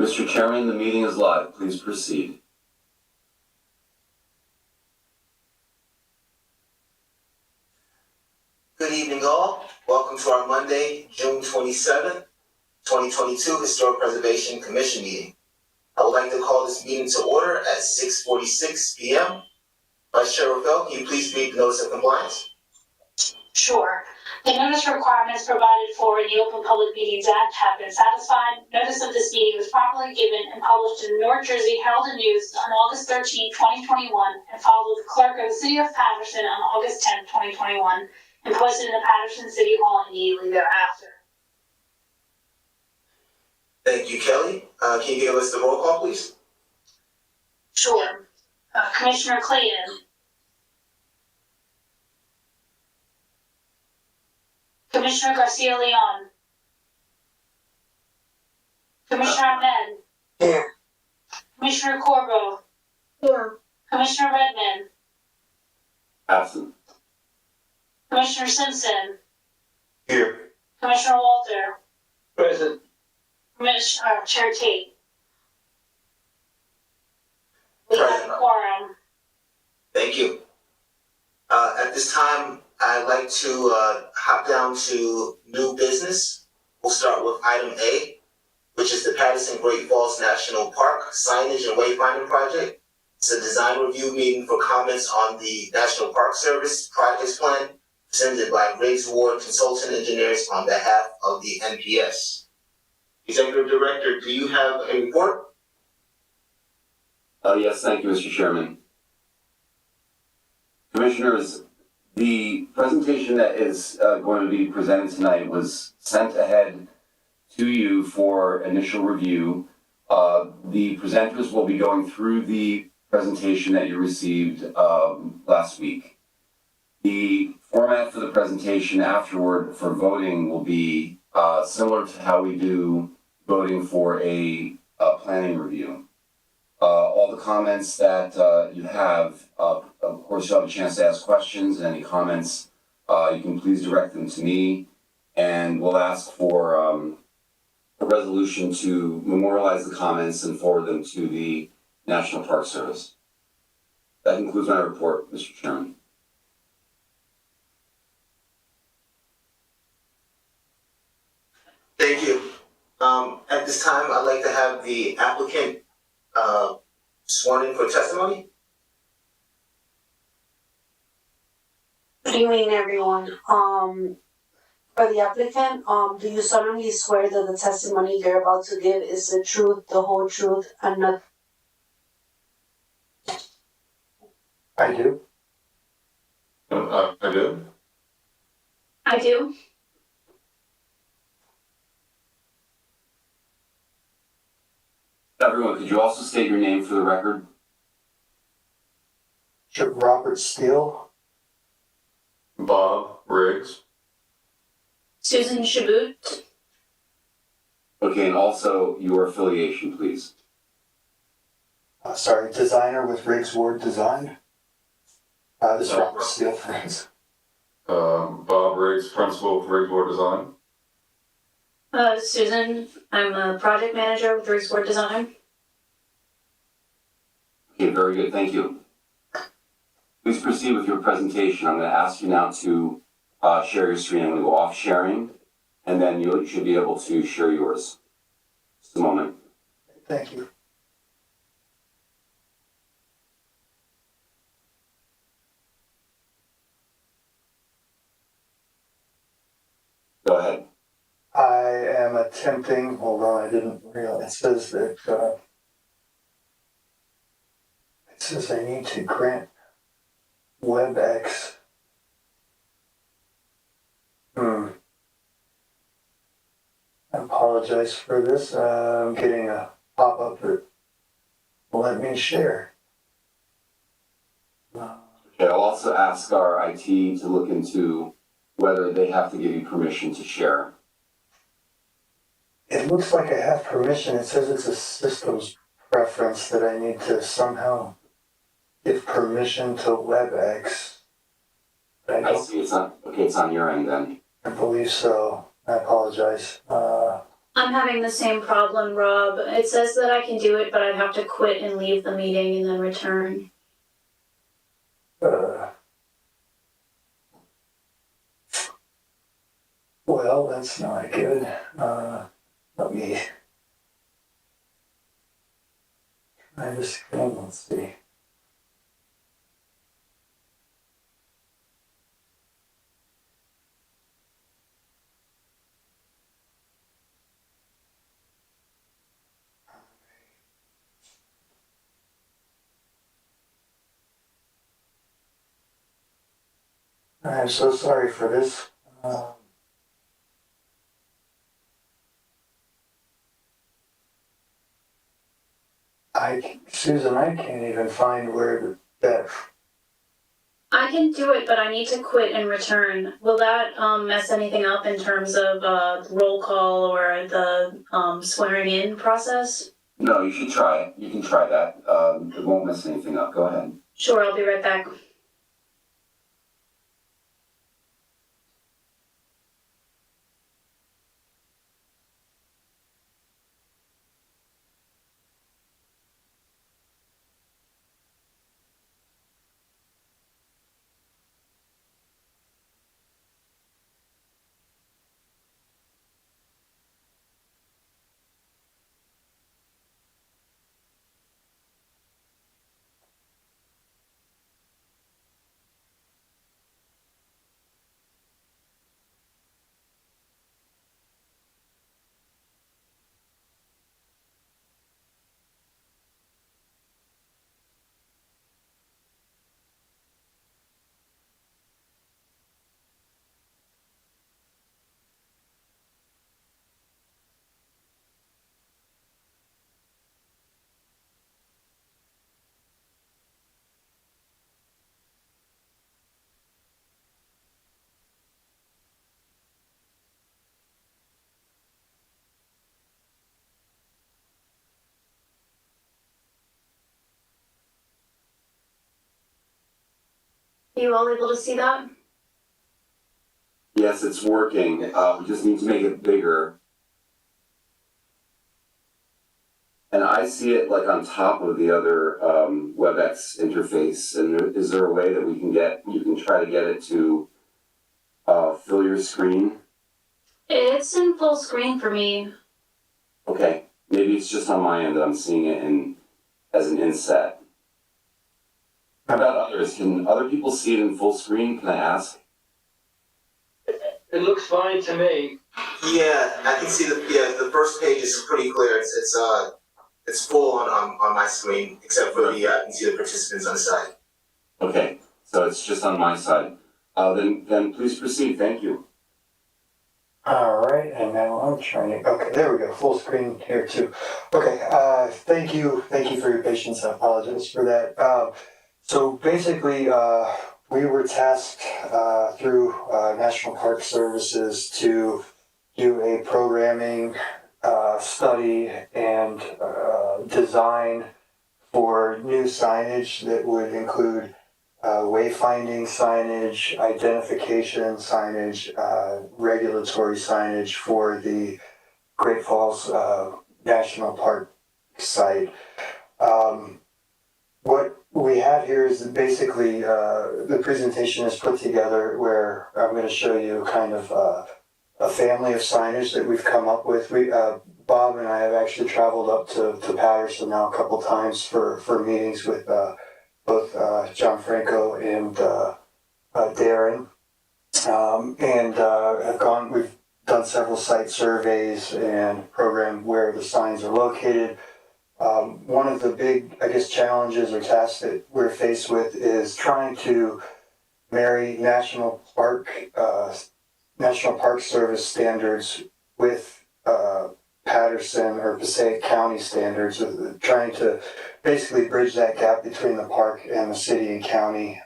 Mr. Chairman, the meeting is live. Please proceed. Good evening, all. Welcome to our Monday, June 27th, 2022 Historic Preservation Commission meeting. I would like to call this meeting to order at 6:46 p.m. Vice Chair Rafael, can you please read the notice of compliance? Sure. The notice requirements provided for in the Open Public Meetings Act have been satisfied. Notice of this meeting was properly given and published in the North Jersey Herald and News on August 13, 2021, and filed with the clerk of the City of Paterson on August 10, 2021, and posted in the Paterson City Hall immediately thereafter. Thank you, Kelly. Can you give us the roll call, please? Sure. Commissioner Clayton. Commissioner Garcia-Leon. Commissioner Ahmed. Here. Commissioner Corbo. Here. Commissioner Redmond. Absent. Commissioner Simpson. Here. Commissioner Walter. Present. Chair Tate. We have a quorum. Thank you. At this time, I'd like to hop down to new business. We'll start with item A, which is the Paterson Great Falls National Park signage and wayfinding project. It's a design review meeting for comments on the National Park Service project plan presented by Riggs Ward Consultant Engineers on behalf of the NPS. Executive Director, do you have a report? Yes, thank you, Mr. Chairman. Commissioners, the presentation that is going to be presented tonight was sent ahead to you for initial review. The presenters will be going through the presentation that you received last week. The format for the presentation afterward for voting will be similar to how we do voting for a planning review. All the comments that you have, of course, you'll have a chance to ask questions. Any comments, you can please direct them to me, and we'll ask for a resolution to memorialize the comments and forward them to the National Park Service. That concludes my report, Mr. Chairman. Thank you. At this time, I'd like to have the applicant sworn in for testimony. Good evening, everyone. For the applicant, do you solemnly swear that the testimony you're about to give is the truth, the whole truth, and not? I do. I do. I do. Everyone, could you also state your name for the record? Robert Steele. Bob Riggs. Susan Shabut. Okay, and also your affiliation, please. Designer with Riggs Ward Design. This is Robert Steele, friends. Bob Riggs, principal of Riggs Ward Design. Susan, I'm a project manager with Riggs Ward Design. Okay, very good, thank you. Please proceed with your presentation. I'm going to ask you now to share your screen. I'm going to go off sharing, and then you should be able to share yours. Just a moment. Thank you. Go ahead. I am attempting, hold on, I didn't realize, it says that, it says I need to grant WebEx. I apologize for this. I'm getting a pop-up that will let me share. Okay, I'll also ask our IT to look into whether they have to give you permission to share. It looks like I have permission. It says it's a systems preference that I need to somehow give permission to WebEx. I see, it's on your end then. I believe so. I apologize. I'm having the same problem, Rob. It says that I can do it, but I'd have to quit and leave the meeting and then return. Well, that's not good. Let me try this again. Let's see. I'm so sorry for this. Susan, I can't even find where that. I can do it, but I need to quit and return. Will that mess anything up in terms of roll call or the swearing in process? No, you should try it. You can try that. It won't mess anything up. Go ahead. Sure, I'll be right back. Are you all able to see that? Yes, it's working. We just need to make it bigger. And I see it like on top of the other WebEx interface. And is there a way that you can try to get it to fill your screen? It's in full screen for me. Okay, maybe it's just on my end that I'm seeing it as an inset. How about others? Can other people see it in full screen? Can I ask? It looks fine to me. Yeah, I can see the first page is pretty clear. It's full on my screen, except for I can see the participants on the side. Okay, so it's just on my side. Then please proceed. Thank you. All right, and now I'm trying to. Okay, there we go. Full screen here too. Okay. Thank you for your patience. I apologize for that. So basically, we were tasked through National Park Services to do a programming study and design for new signage that would include wayfinding signage, identification signage, regulatory signage for the Great Falls National Park site. What we have here is basically the presentation is put together where I'm going to show you kind of a family of signage that we've come up with. Bob and I have actually traveled up to Paterson now a couple times for meetings with both John Franco and Darren, and we've done several site surveys and programmed where the signs are located. One of the big, challenges or tasks that we're faced with is trying to marry National Park Service standards with Paterson or Passaic County standards, trying to basically bridge that gap between the park and the city and county,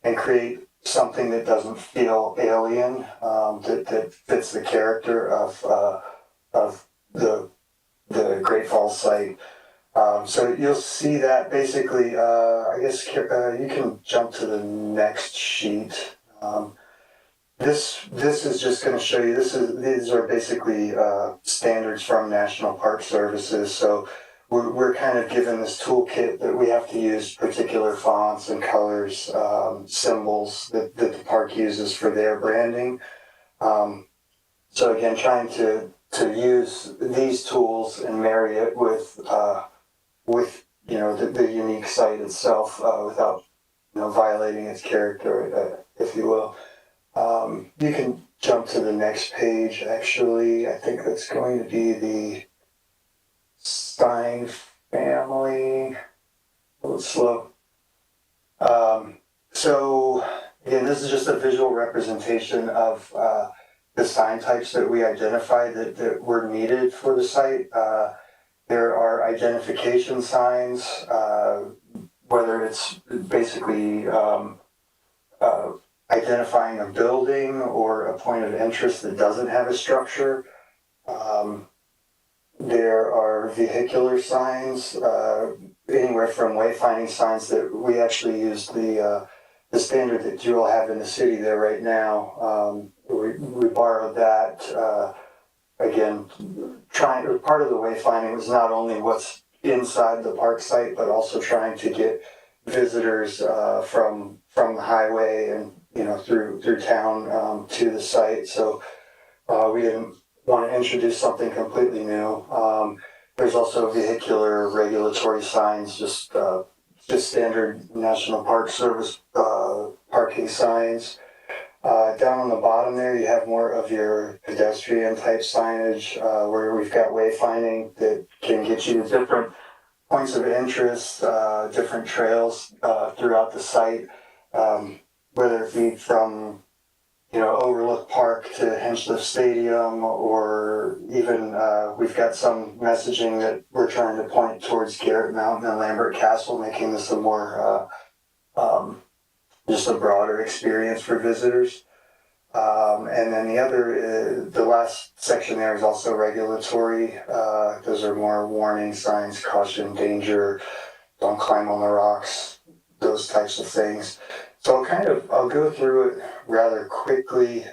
and create something that doesn't feel alien, that fits the character of the Great Falls site. So you'll see that basically, you can jump to the next sheet. this is just going to show you, these are basically standards from National Park Services. So we're kind of given this toolkit that we have to use particular fonts and colors, symbols that the park uses for their branding. So again, trying to use these tools and marry it with you know the unique site itself without violating its character, if you will. You can jump to the next page. Actually, I think that's going to be the sign family. A little slow. So again, this is just a visual representation of the sign types that we identified that were needed for the site. There are identification signs, whether it's basically identifying a building or a point of interest that doesn't have a structure. There are vehicular signs, anywhere from wayfinding signs that we actually use the standard that you all have in the city there right now. We borrowed that. Again, part of the wayfinding was not only what's inside the park site, but also trying to get visitors from the highway and through town to the site. So we didn't want to introduce something completely new. There's also vehicular regulatory signs, just standard National Park Service parking signs. Down on the bottom there, you have more of your pedestrian type signage, where we've got wayfinding that can get you to different points of interest, different trails throughout the site, whether it be from Overlook Park to Hinchliff Stadium, or even we've got some messaging that we're trying to point towards Garrett Mountain and Lambert Castle, making this a more just a broader experience for visitors. And then the last section there is also regulatory. Those are more warning signs, caution, danger, don't climb on the rocks, those types of things. So I'll go through it rather quickly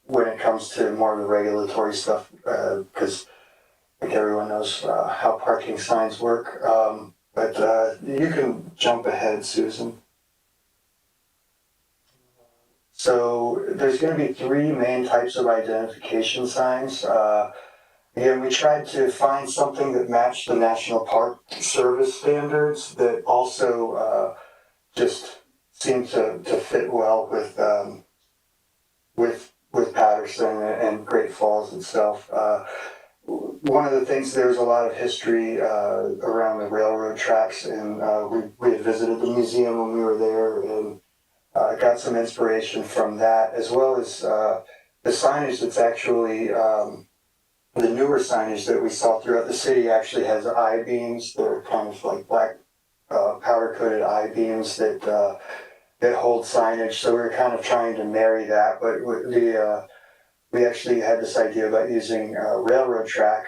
when it comes to more of the regulatory stuff, because I think everyone knows how parking signs work. But you can jump ahead, Susan. So there's going to be three main types of identification signs. Again, we tried to find something that matched the National Park Service standards that also just seemed to fit well with Paterson and Great Falls itself. One of the things, there's a lot of history around the railroad tracks, and we had visited the museum when we were there, and got some inspiration from that, as well as the signage that's actually the newer signage that we saw throughout the city actually has I-beams. They're kind of like black powder-coated I-beams that hold signage. So we were kind of trying to marry that, but we actually had this idea about using a railroad track,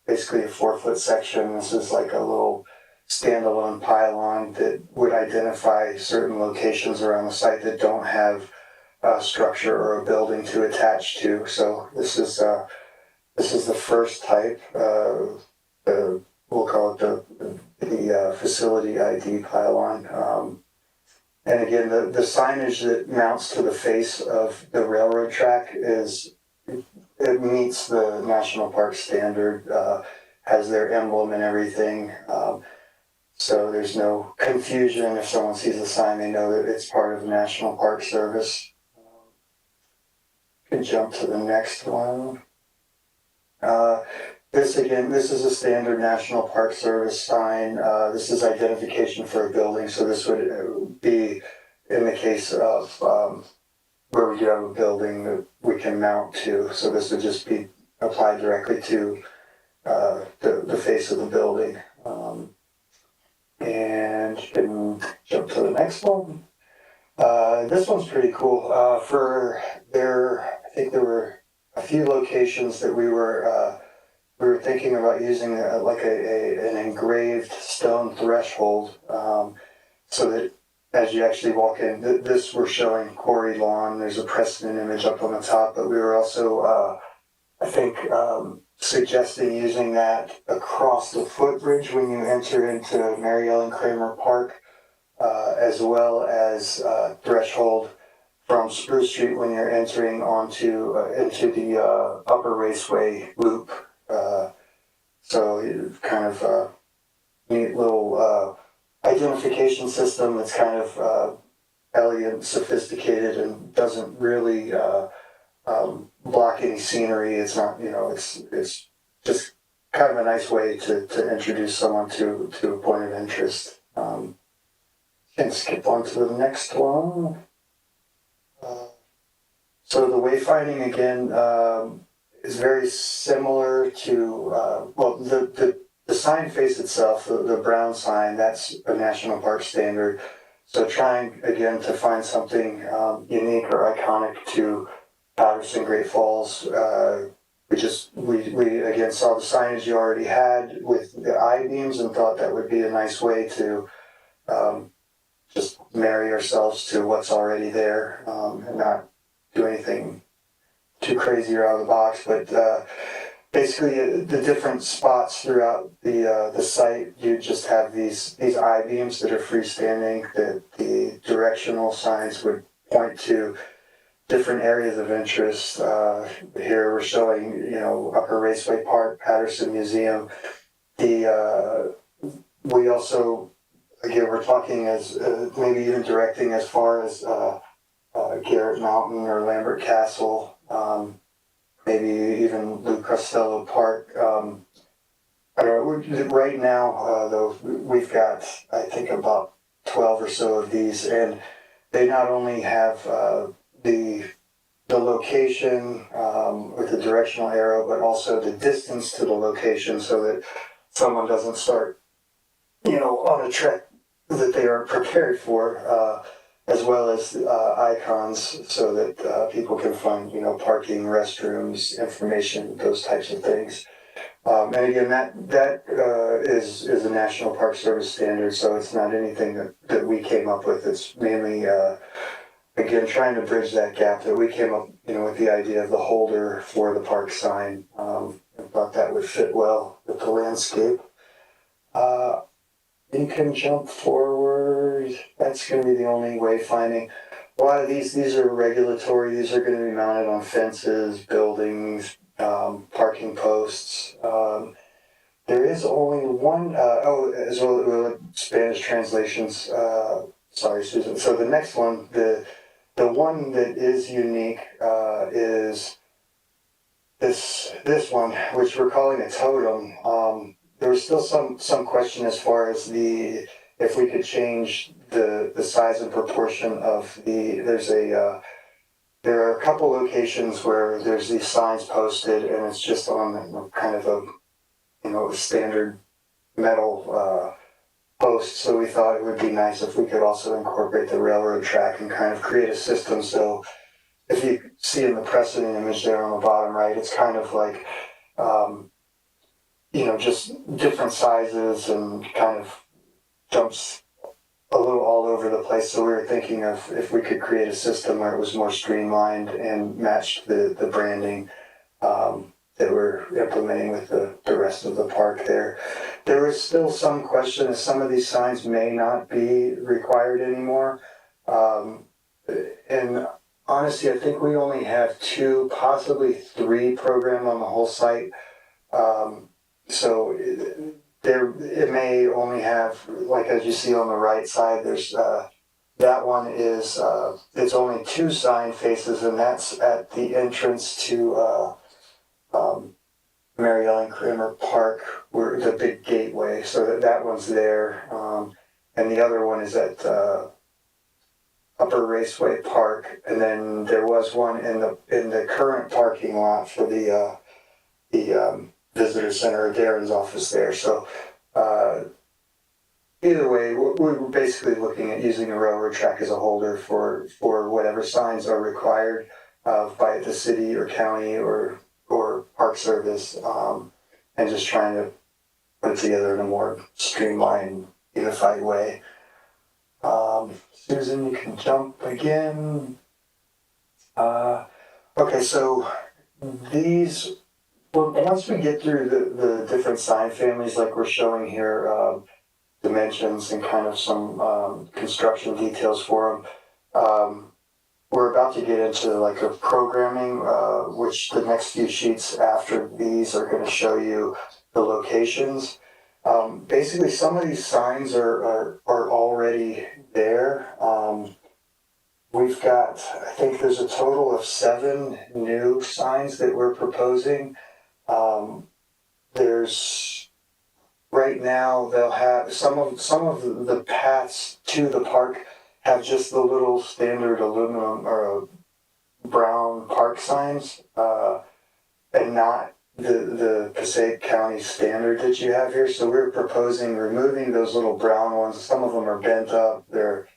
basically a 4-foot section. This is like a little standalone pylon that would identify certain locations around the site that don't have a structure or a building to attach to. So this is the first type. We'll call it the facility Id Pylon. And again, the signage that mounts to the face of the railroad track it meets the National Park standard, has their emblem and everything. So there's no confusion. If someone sees a sign, they know that it's part of the National Park Service. Can jump to the next one. This is a standard National Park Service sign. This is identification for a building. So this would be in the case of where we do have a building that we can mount to. So this would just be applied directly to the face of the building. And you can jump to the next one. This one's pretty cool. I think there were a few locations that we were thinking about using like an engraved stone threshold, so that as you actually walk in, this we're showing quarry lawn. There's a precedent image up on the top, but we were also, I think, suggesting using that across the footbridge when you enter into Mary Ellen Kramer Park, as well as threshold from Spruce Street when you're entering onto into the upper raceway loop. So it's kind of a neat little identification system that's kind of elegant, sophisticated, and doesn't really block any scenery. It's not, it's just kind of a nice way to introduce someone to a point of interest. Can skip on to the next one. So the wayfinding again is very similar to the sign face itself, the brown sign. That's a national park standard. So trying again to find something unique or iconic to Paterson Great Falls. We again saw the signage you already had with the I-beams and thought that would be a nice way to just marry ourselves to what's already there and not do anything too crazy or out of the box. But basically, the different spots throughout the site, you just have these I-beams that are freestanding. That the directional signs would point to different areas of interest. Here we're showing, Upper Raceway Park, Paterson Museum. We also, again, we're talking as maybe even directing as far as Garrett Mountain or Lambert Castle, maybe even Lou Costello Park. I don't know, right now, though, we've got, I think, about 12 or so of these, and they not only have the location with the directional arrow, but also the distance to the location so that someone doesn't start, on a trek that they aren't prepared for, as well as icons so that people can find, parking, restrooms, information, those types of things. And again, that is a National Park Service standard, so it's not anything that we came up with. It's mainly, again, trying to bridge that gap that we came up, with the idea of the holder for the park sign. I thought that would fit well with the landscape. You can jump forward. That's going to be the only wayfinding. A lot of these are regulatory. These are going to be mounted on fences, buildings, parking posts. There is only one, as well Spanish translations. Sorry, Susan. So the next one, the one that is unique is this one, which we're calling a totem. There was still some question as far as if we could change the size and proportion of there are a couple locations where there's these signs posted and it's just on kind of a standard metal post. So we thought it would be nice if we could also incorporate the railroad track and kind of create a system. So if you see in the precedent image there on the bottom right, it's kind of like, just different sizes and kind of jumps a little all over the place. So we were thinking of if we could create a system where it was more streamlined and matched the branding that we're implementing with the rest of the park there. There is still some question as some of these signs may not be required anymore. And honestly, I think we only have 2, possibly 3 programmed on the whole site. So it may only have, like as you see on the right side, there's that one is it's only 2 sign faces, and that's at the entrance to Mary Ellen Kramer Park, where the big gateway. So that one's there, and the other one is at Upper Raceway Park, and then there was one in the current parking lot for the visitor center, Darren's office there. So either way, we're basically looking at using a railroad track as a holder for whatever signs are required by the city or county or Park Service, and just trying to put it together in a more streamlined, unified way. Susan, you can jump again. Okay, so these, well, once we get through the different sign families, like we're showing here, dimensions and kind of some construction details for them, we're about to get into like a programming, which the next few sheets after these are going to show you the locations. Basically, some of these signs are already there. We've got, I think there's a total of 7 new signs that we're proposing. There's, right now, they'll have, some of the paths to the park have just the little standard aluminum or brown park signs, and not the Passaic County standard that you have here. So we're proposing removing those little brown ones. Some of them are bent up. They're,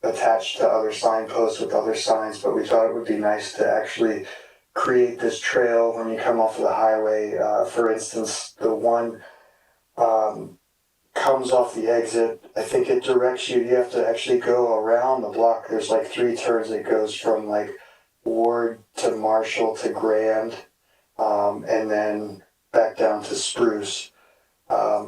attached to other signposts with other signs, but we thought it would be nice to actually create this trail when you come off of the highway. For instance, the one comes off the exit. I think it directs you. You have to actually go around the block. There's like 3 turns. It goes from like Ward to Marshall to Grand, and then back down to Spruce.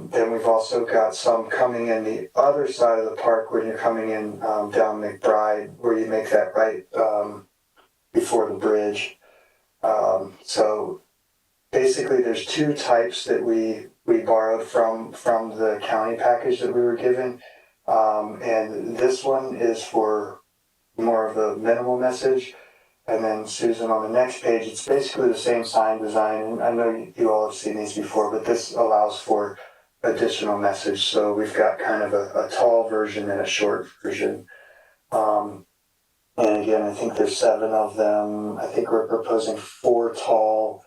Then we've also got some coming in the other side of the park when you're coming in down Mcbride, where you make that right before the bridge. So basically there's 2 types that we borrowed from the county package that we were given. And this one is for more of a minimal message. And then Susan, on the next page, it's basically the same sign design. And I know you all have seen these before, but this allows for additional message. So we've got kind of a tall version and a short version. And again, I think there's 7 of them. I think we're proposing 4 tall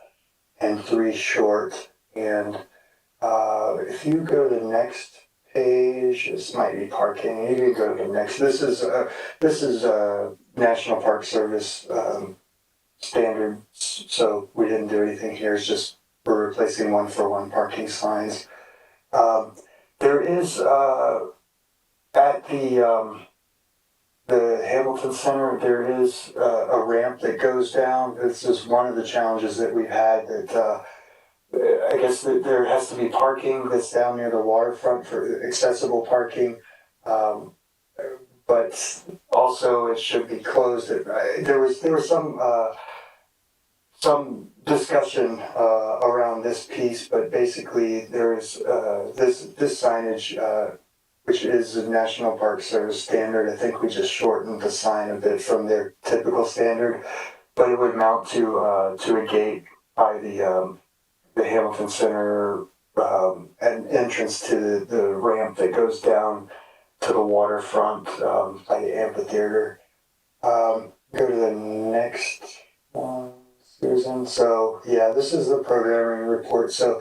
and 3 short. And if you go to the next page, this might be parking. You can go to the next. This is National Park Service standard, so we didn't do anything here. It's just we're replacing 1-for-1 parking signs. There is at the Hamilton Center, there is a ramp that goes down. This is one of the challenges that we've had, that I guess that there has to be parking that's down near the waterfront for accessible parking. But also it should be closed. There was some discussion around this piece, but basically there's this signage, which is a National Park Service standard. I think we just shortened the sign a bit from their typical standard, but it would mount to a gate by the Hamilton Center an entrance to the ramp that goes down to the waterfront by the amphitheater. Go to the next one, Susan. So yeah, this is the programming report. So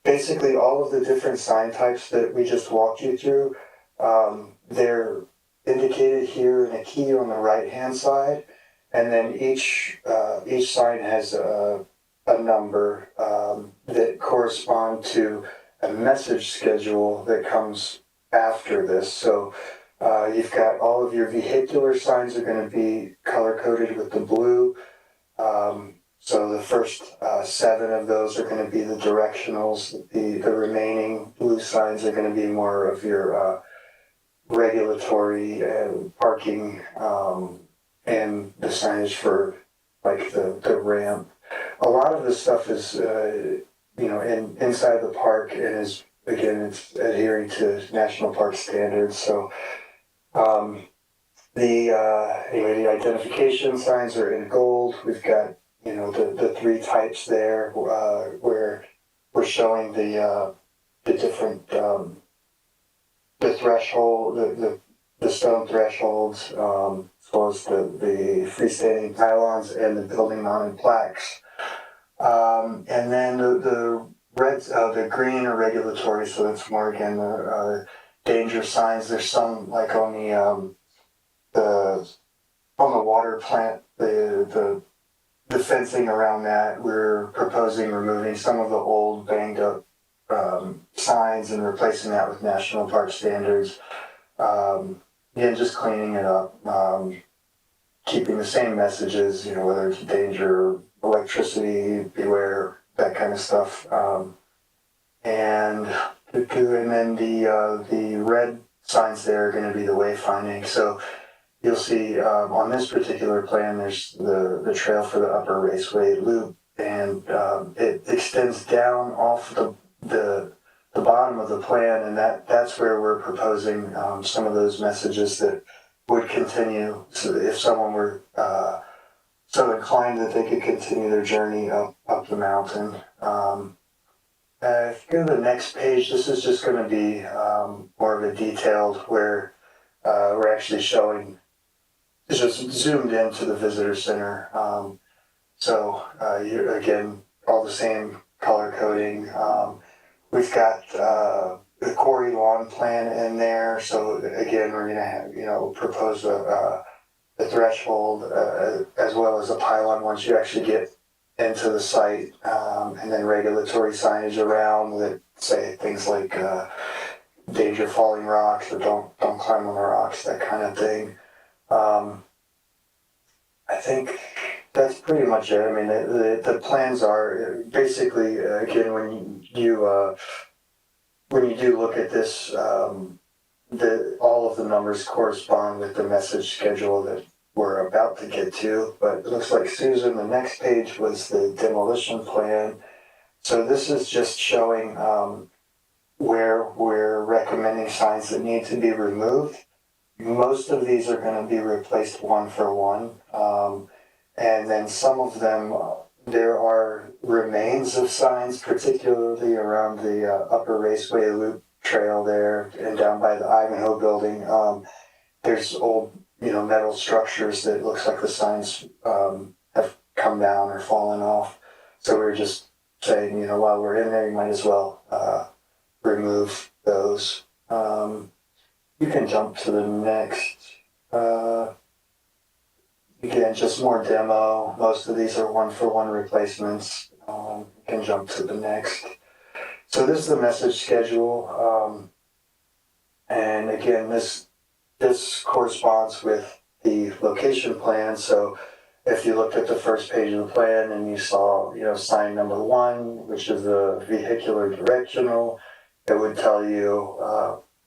basically all of the different sign types that we just walked you through, they're indicated here in a key on the right-hand side, and then each sign has a number that correspond to a message schedule that comes after this. So you've got all of your vehicular signs are going to be color-coded with the blue. So the first 7 of those are going to be the directionals. The remaining blue signs are going to be more of your regulatory and parking, and the signage for like the ramp. A lot of this stuff is inside the park, and is, again, it's adhering to national park standards. So the identification signs are in gold. We've got the 3 types there, where we're showing the different the threshold, the stone thresholds, as well as the freestanding pylons and the building mounted plaques. And then the reds, the green are regulatory, so that's more, again, the danger signs. There's some like on the water plant, the fencing around that. We're proposing removing some of the old banged up signs and replacing that with national park standards. Again, just cleaning it up, keeping the same messages, you know, whether it's danger, electricity, beware, that kind of stuff. And then the red signs there are going to be the wayfinding. So you'll see on this particular plan, there's the trail for the upper raceway loop, and it extends down off the bottom of the plan, and that's where we're proposing some of those messages that would continue. So if someone were so inclined that they could continue their journey up the mountain. If you go to the next page, this is just going to be more of a detailed where we're actually showing, it's just zoomed into the visitor center. So again, all the same color coding. We've got the quarry lawn plan in there. So again, we're going to have, you know, propose a threshold as well as a pylon once you actually get into the site, and then regulatory signage around that say things like danger falling rocks or don't climb on the rocks, that kind of thing. I think that's pretty much it. I mean, the plans are basically again when you do look at this, all of the numbers correspond with the message schedule that we're about to get to, but it looks like, Susan, the next page was the demolition plan. So this is just showing where we're recommending signs that need to be removed. Most of these are going to be replaced one for one. And then some of them, there are remains of signs, particularly around the upper raceway loop trail there and down by the Ivanhoe building. There's old, you know, metal structures that looks like the signs have come down or fallen off. So we're just saying, you know, while we're in there, you might as well remove those. You can jump to the next. Again, just more demo. Most of these are one-for-one replacements. You can jump to the next. So this is the message schedule. And again, this corresponds with the location plan. So if you looked at the first page of the plan and you saw, you know, sign number 1, which is the vehicular directional, it would tell you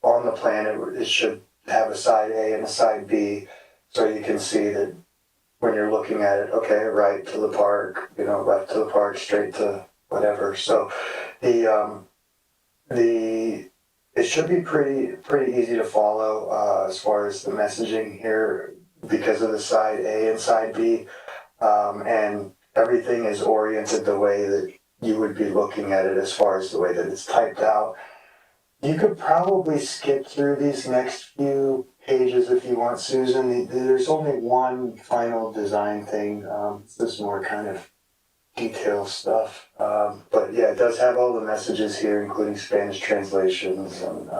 on the plan it should have a side A and a side B. So you can see that when you're looking at it, okay, right to the park, you know, left to the park, straight to whatever. So it should be pretty easy to follow as far as the messaging here because of the side A and side B, and everything is oriented the way that you would be looking at it as far as the way that it's typed out. You could probably skip through these next few pages if you want, Susan. There's only one final design thing. This is more kind of detail stuff. But yeah, it does have all the messages here, including Spanish translations and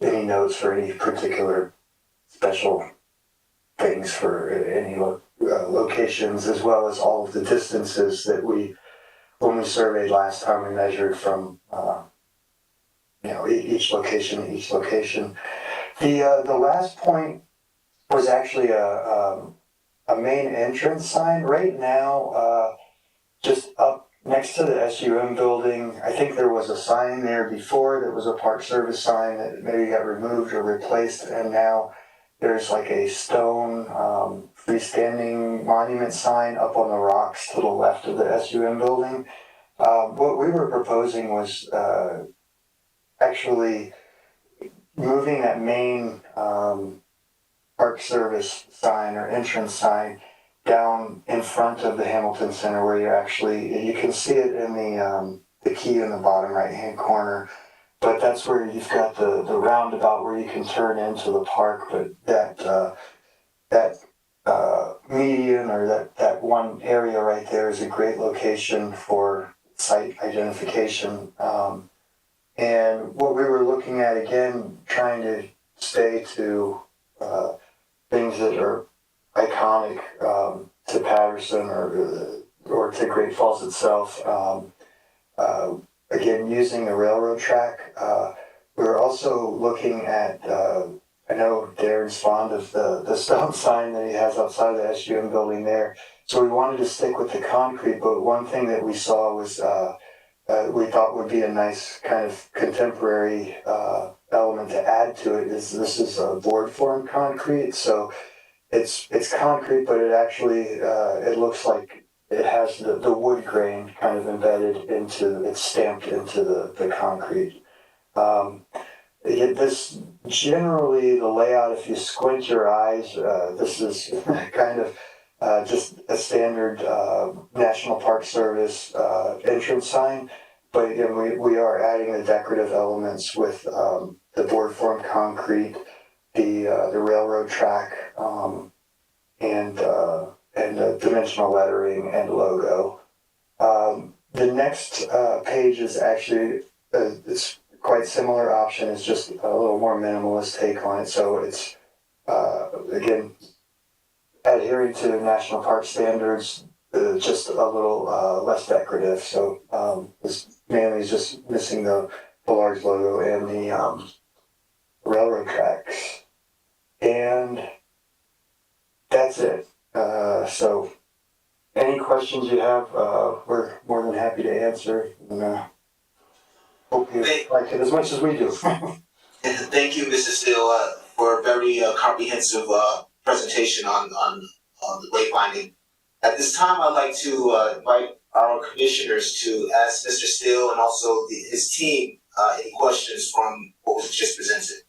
any notes for any particular special things for any locations, as well as all of the distances that when we surveyed last time, we measured from you know, each location to each location. The last point was actually a main entrance sign. Right now, just up next to the SUM building, I think there was a sign there before that was a Park Service sign that maybe got removed or replaced, and now there's like a stone freestanding monument sign up on the rocks to the left of the SUM building. What we were proposing was actually moving that main Park Service sign or entrance sign down in front of the Hamilton Center, where you can see it in the key in the bottom right hand corner, but that's where you've got the roundabout where you can turn into the park. But that median or that one area right there is a great location for site identification. And what we were looking at, again, trying to stay to things that are iconic to Paterson or to Great Falls itself. Again, using the railroad track, we're also looking at, I know Darren's fond of the stone sign that he has outside of the SUM building there. So we wanted to stick with the concrete, but one thing that we saw was, we thought would be a nice kind of contemporary element to add to it is this is a board form concrete. So it's concrete, but it actually, it looks like it has the wood grain kind of embedded into, it's stamped into the concrete. This generally the layout, if you squint your eyes, this is kind of just a standard National Park Service entrance sign. But again, we are adding the decorative elements with the board form concrete, the railroad track, and the dimensional lettering and logo. The next page is actually it's quite similar option. It's just a little more minimalist take on it. So it's again adhering to national park standards, just a little less decorative. So this mainly is just missing the large logo and the railroad tracks, and that's it. So any questions you have, we're more than happy to answer. And, hope you like it as much as we do. Thank you, Mr. Steele, for a very comprehensive presentation on the wayfinding. At this time, I'd like to invite our commissioners to ask Mr. Steele and also his team any questions from what was just presented.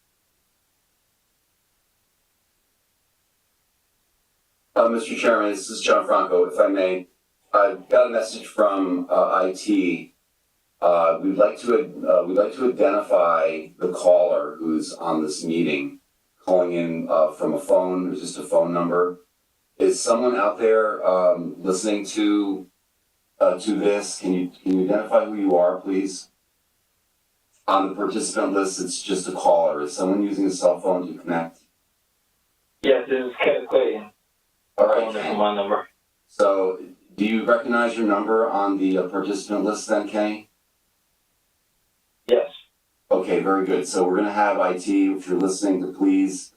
Mr. Chairman, this is John Franco. If I may, I've got a message from IT. We'd like to identify the caller who's on this meeting, calling in from a phone. There's just a phone number. Is someone out there listening to this? Can you identify who you are, please? On the participant list, it's just a caller. Is someone using a cell phone to connect? Yes, this is Kenneth Clayton. All right. Calling from my number. So, do you recognize your number on the participant list then, Kenny? Yes. Okay, very good. So we're going to have IT, if you're listening, to please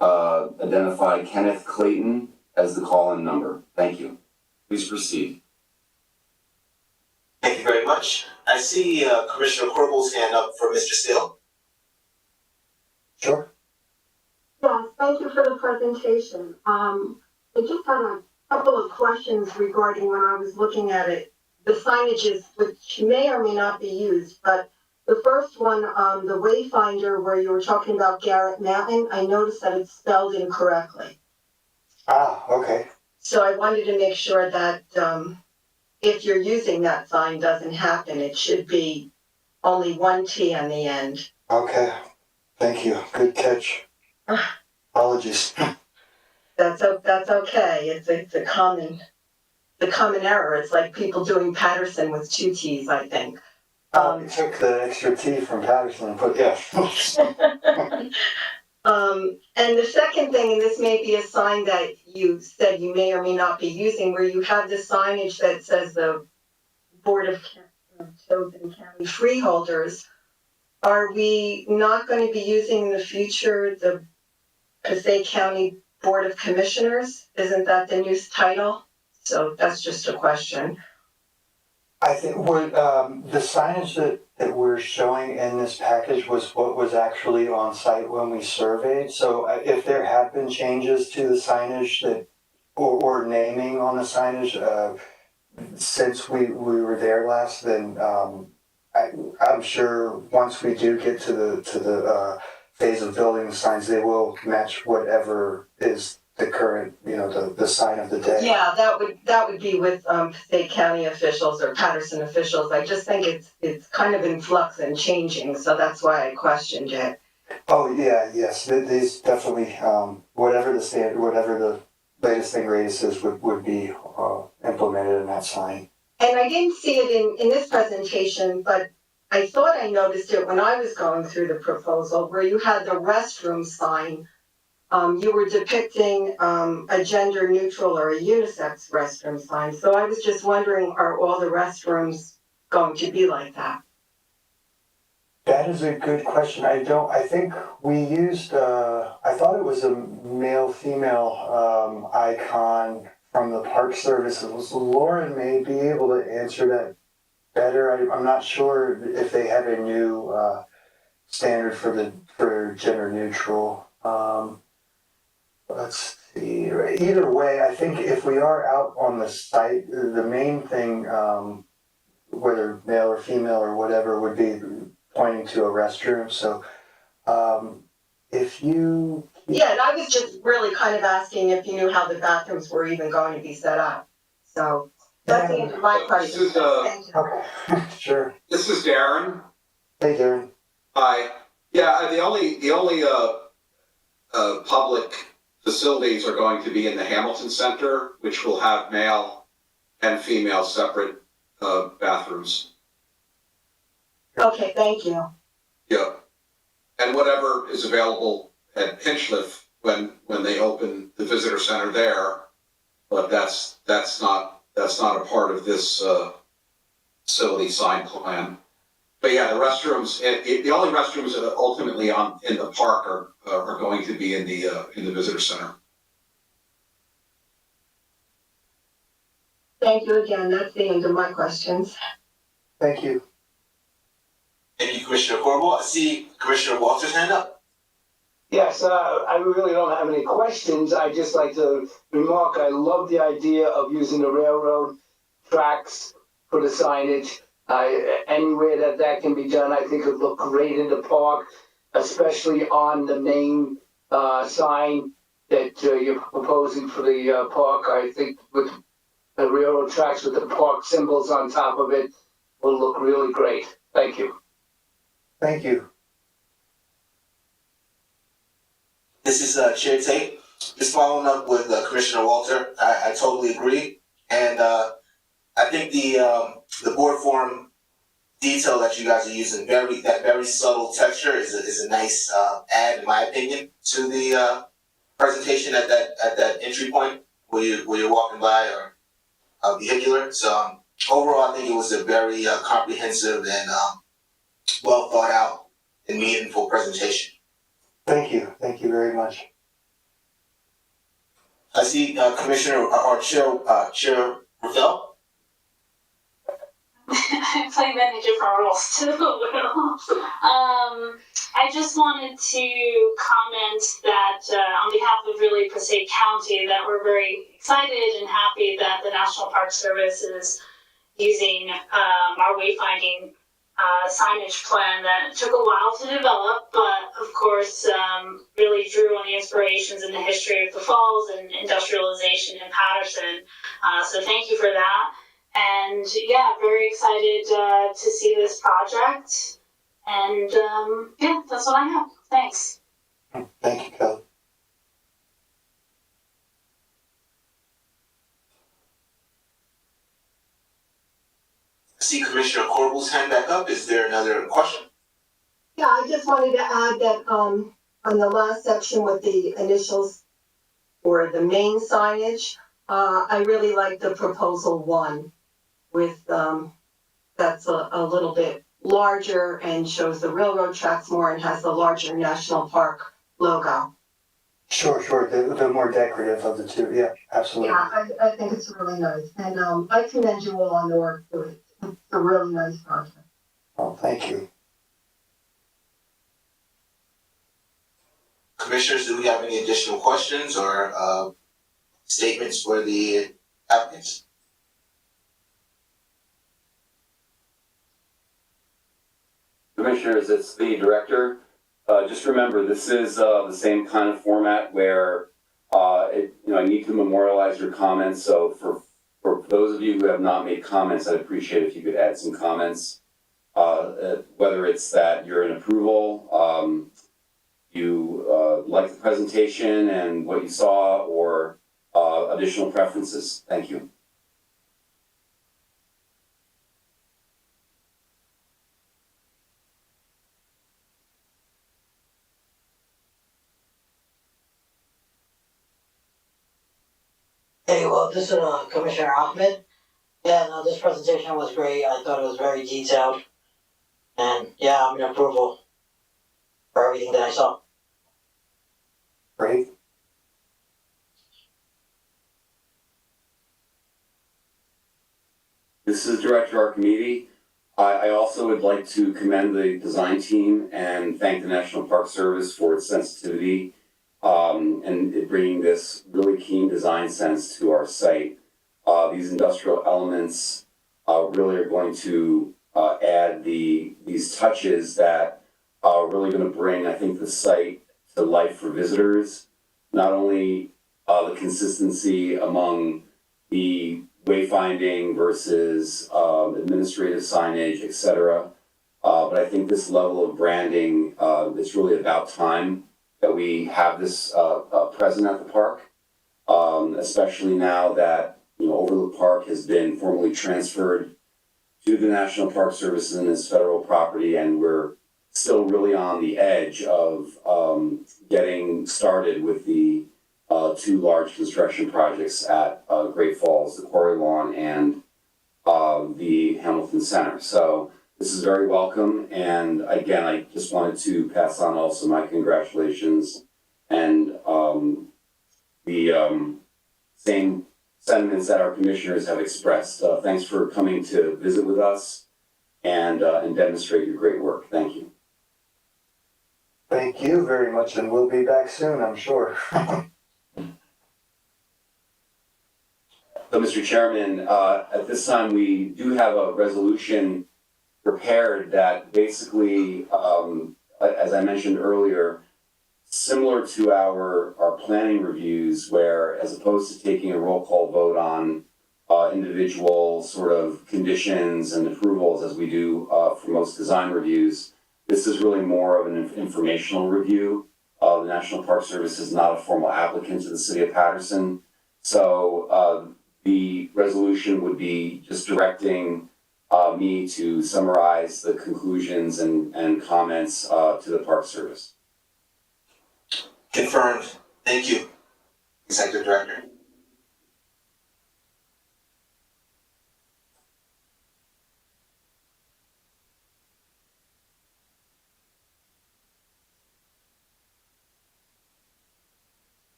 identify Kenneth Clayton as the call-in number. Thank you. Please proceed. Thank you very much. I see Commissioner Corbel's hand up for Mr. Steele. Sure. Yes, thank you for the presentation. I just had a couple of questions regarding when I was looking at it, the signages, which may or may not be used, but the first one, the Wayfinder, where you were talking about Garrett Mountain, I noticed that it's spelled incorrectly. Ah, okay. So I wanted to make sure that if you're using that sign doesn't happen, it should be only one T on the end. Okay. Thank you. Good catch. Apologies. That's okay. It's a common error. It's like people doing Paterson with two T's, I think. I took the extra T from Paterson and put, yeah. And the second thing, and this may be a sign that you said you may or may not be using, where you have the signage that says the Board of Chosen County Freeholders. Are we not going to be using in the future the Passaic County Board of Commissioners? Isn't that the new title? So that's just a question. I think what the signage that we're showing in this package was what was actually on site when we surveyed. So if there have been changes to the signage that or naming on the signage since we were there last, then I'm sure once we do get to the phase of building the signs, they will match whatever is the current, the sign of the day. Yeah, that would be with Passaic County officials or Paterson officials. I just think it's kind of in flux and changing, so that's why I questioned it. Oh yeah, yes. These definitely whatever the standard, whatever the latest and greatest is would be implemented in that sign. And I didn't see it in this presentation, but I thought I noticed it when I was going through the proposal where you had the restroom sign. You were depicting a gender neutral or a unisex restroom sign. So I was just wondering, are all the restrooms going to be like that? That is a good question. I think we used, I thought it was a male-female, icon from the Park Service. Lauren may be able to answer that better. I'm not sure if they have a new, standard for gender neutral. Let's see. Either way, I think if we are out on the site, the main thing, whether male or female or whatever, would be pointing to a restroom. So, if you. Yeah, and I was just really kind of asking if you knew how the bathrooms were even going to be set up. So that's the end of my question. This is, Thank you. Okay, sure. This is Darren. Hey, Darren. Hi. Yeah, the only public facilities are going to be in the Hamilton Center, which will have male and female separate bathrooms. Okay, thank you. Yeah. And whatever is available at Pinchliff when they open the visitor center there, but that's not a part of this facility sign plan. But yeah, the restrooms, the only restrooms that are ultimately in the park are going to be in the visitor center. Thank you again. That's the end of my questions. Thank you. Thank you, Commissioner Corbel. I see Commissioner Walters' hand up. Yes, I really don't have any questions. I just like to remark, I love the idea of using the railroad tracks for the signage. Anywhere that can be done, I think it would look great in the park, especially on the main sign that you're proposing for the park. I think with the railroad tracks with the park symbols on top of it will look really great. Thank you. Thank you. This is Chair Tate. Just following up with Commissioner Walter. I totally agree. And I think the board form detail that you guys are using, that very subtle texture is a nice add, in my opinion, to the presentation at that entry point where you're walking by or vehicular. So overall, I think it was a very comprehensive and well thought out and meaningful presentation. Thank you. Thank you very much. I see Commissioner or Chair Ravel. I play many different roles too. I just wanted to comment that on behalf of really Passaic County, that we're very excited and happy that the National Park Service is using our wayfinding signage plan that took a while to develop, but of course really drew on the inspirations and the history of the falls and industrialization in Paterson. So thank you for that. And yeah, very excited to see this project. And yeah, that's what I have. Thanks. Thank you, Kelly. I see Commissioner Corbel's hand back up. Is there another question? Yeah, I just wanted to add that on the last section with the initials for the main signage, I really like the proposal 1 with that's a little bit larger and shows the railroad tracks more and has the larger National Park logo. Sure. The more decorative of the two. Yeah, absolutely. Yeah, I think it's really nice. And I commend you all on the work to it. It's a really nice project. Oh, thank you. Commissioners, do we have any additional questions or statements for the applicants? Commissioners, it's the director. Just remember, this is the same kind of format where I need to memorialize your comments. So for those of you who have not made comments, I'd appreciate if you could add some comments. Whether it's that you're in approval, you like the presentation and what you saw, or additional preferences. Thank you. Hey, well, this is Commissioner Ahmed, and this presentation was great. I thought it was very detailed, And yeah, I'm in approval for everything that I saw. Great. This is Director Archimedes. I also would like to commend the design team and thank the National Park Service for its sensitivity and it bringing this really keen design sense to our site. These industrial elements really are going to add these touches that are really going to bring, I think, the site to life for visitors. Not only the consistency among the wayfinding versus administrative signage, etc. But I think this level of branding, it's really about time that we have this present at the park, especially now that Overlook Park has been formally transferred to the National Park Service and its federal property, and we're still really on the edge of getting started with the two large construction projects at Great Falls, the Quarry Lawn and the Hamilton Center. So this is very welcome. And again, I just wanted to pass on also my congratulations and the same sentiments that our commissioners have expressed. Thanks for coming to visit with us and demonstrate your great work. Thank you. Thank you very much, and we'll be back soon, I'm sure. So, Mr. Chairman, at this time, we do have a resolution prepared that basically, as I mentioned earlier, similar to our planning reviews, where as opposed to taking a roll call vote on individual sort of conditions and approvals as we do for most design reviews, this is really more of an informational review. The National Park Service is not a formal applicant to the city of Paterson. So the resolution would be just directing me to summarize the conclusions and comments to the Park Service. Confirmed. Thank you, Executive Director.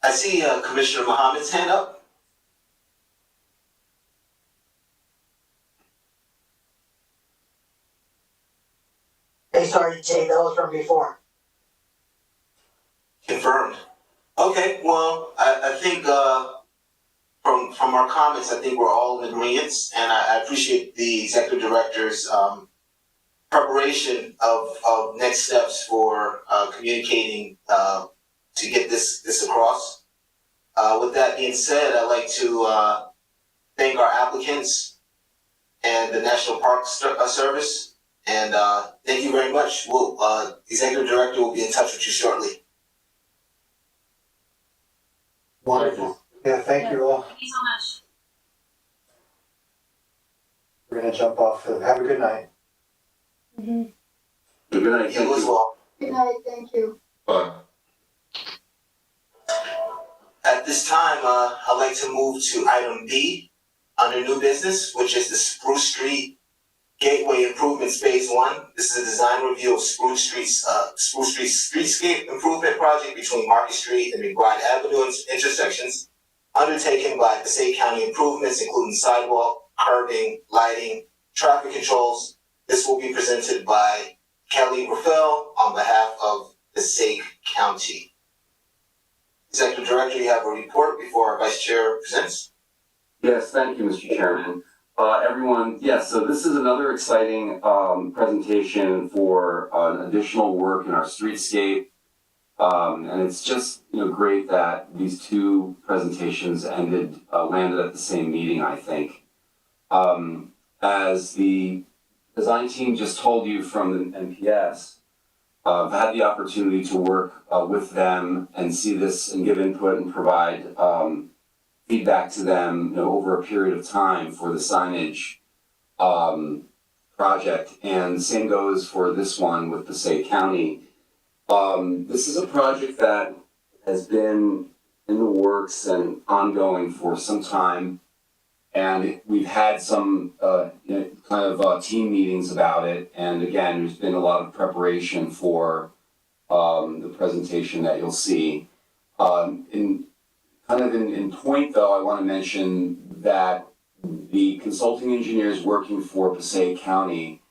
I see Commissioner Mohammed's hand up. Hey, sorry, Jay, that was from before. Confirmed. Okay, well, I think from our comments, I think we're all in agreement, and I appreciate the Executive Director's preparation of next steps for communicating to get this across. With that being said, I'd like to thank our applicants and the National Park Service, and thank you very much. The Executive Director will be in touch with you shortly. Wonderful. Yeah, thank you all. Thank you so much. We're gonna jump off. Have a good night. Good night. You as well. Good night, thank you. Bye. At this time, I'd like to move to item B under new business, which is the Spruce Street Gateway Improvements Phase 1. This is a design review of Spruce Street's streetscape improvement project between Market Street and Mcbride Avenue intersections, undertaken by Passaic County Improvements, including sidewalk, curbing, lighting, traffic controls. This will be presented by Kelly Rafael on behalf of Passaic County. Executive Director, you have a report before our Vice Chair presents. Yes, thank you, Mr. Chairman. Everyone, yes, so this is another exciting presentation for additional work in our streetscape. And it's just great that these two presentations landed at the same meeting, I think. As the design team just told you from the NPS, I've had the opportunity to work with them and see this and give input and provide feedback to them over a period of time for the signage project. And the same goes for this one with Passaic County. This is a project that has been in the works and ongoing for some time. And we've had some team meetings about it. And again, there's been a lot of preparation for the presentation that you'll see. In point though, I want to mention that the consulting engineers working for Passaic County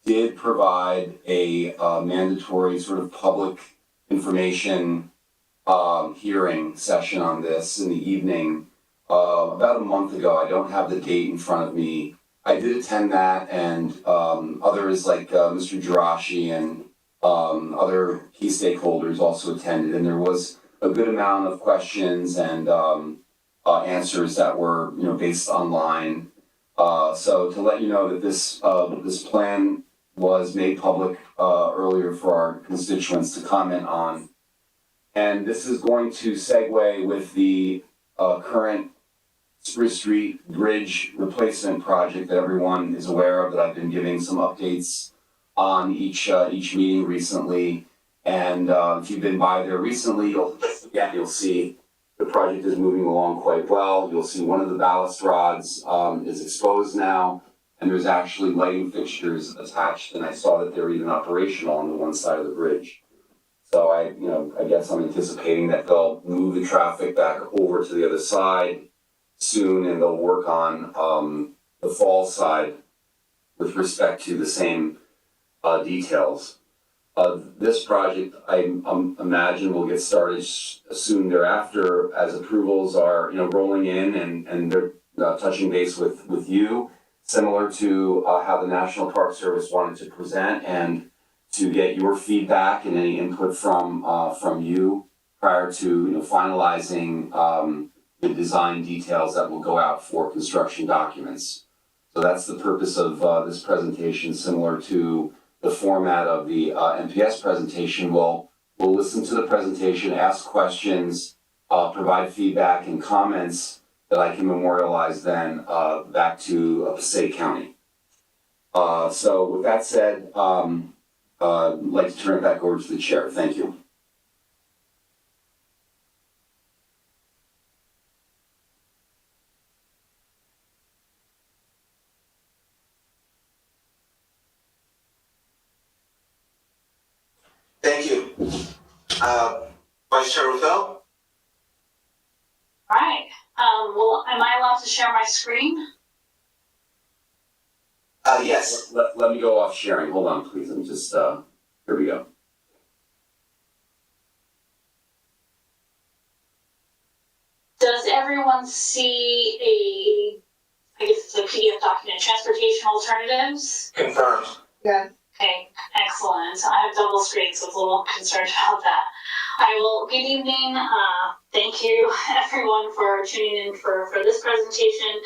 did provide a mandatory sort of public information hearing session on this in the evening about a month ago. I don't have the date in front of me. I did attend that, and others like Mr. Jirashi and other key stakeholders also attended, and there was a good amount of questions and answers that were based online. So to let you know that this plan was made public earlier for our constituents to comment on. And this is going to segue with the current Spruce Street Bridge replacement project that everyone is aware of, that I've been giving some updates on each meeting recently. And if you've been by there recently, you'll see the project is moving along quite well. You'll see one of the ballast rods is exposed now, and there's actually lighting fixtures attached, and I saw that they're even operational on the one side of the bridge. So I guess I'm anticipating that they'll move the traffic back over to the other side soon, and they'll work on the fall side with respect to the same details. This project, I imagine, will get started soon thereafter as approvals are rolling in, and they're touching base with you, similar to how the National Park Service wanted to present, and to get your feedback and any input from you prior to finalizing the design details that will go out for construction documents. So that's the purpose of this presentation, similar to the format of the NPS presentation. We'll listen to the presentation, ask questions, provide feedback and comments that I can memorialize then back to Passaic County. So with that said, I'd like to turn it back over to the chair. Thank you. Thank you. Vice Chair Rafael? Right. Well, am I allowed to share my screen? Yes. Let me go off sharing. Hold on, please. I'm just, here we go. Does everyone see I guess it's a PDF document, transportation alternatives? Confirmed. Yes. Okay, excellent. I have double screen, so I was a little concerned about that. Good evening. Thank you everyone for tuning in for this presentation.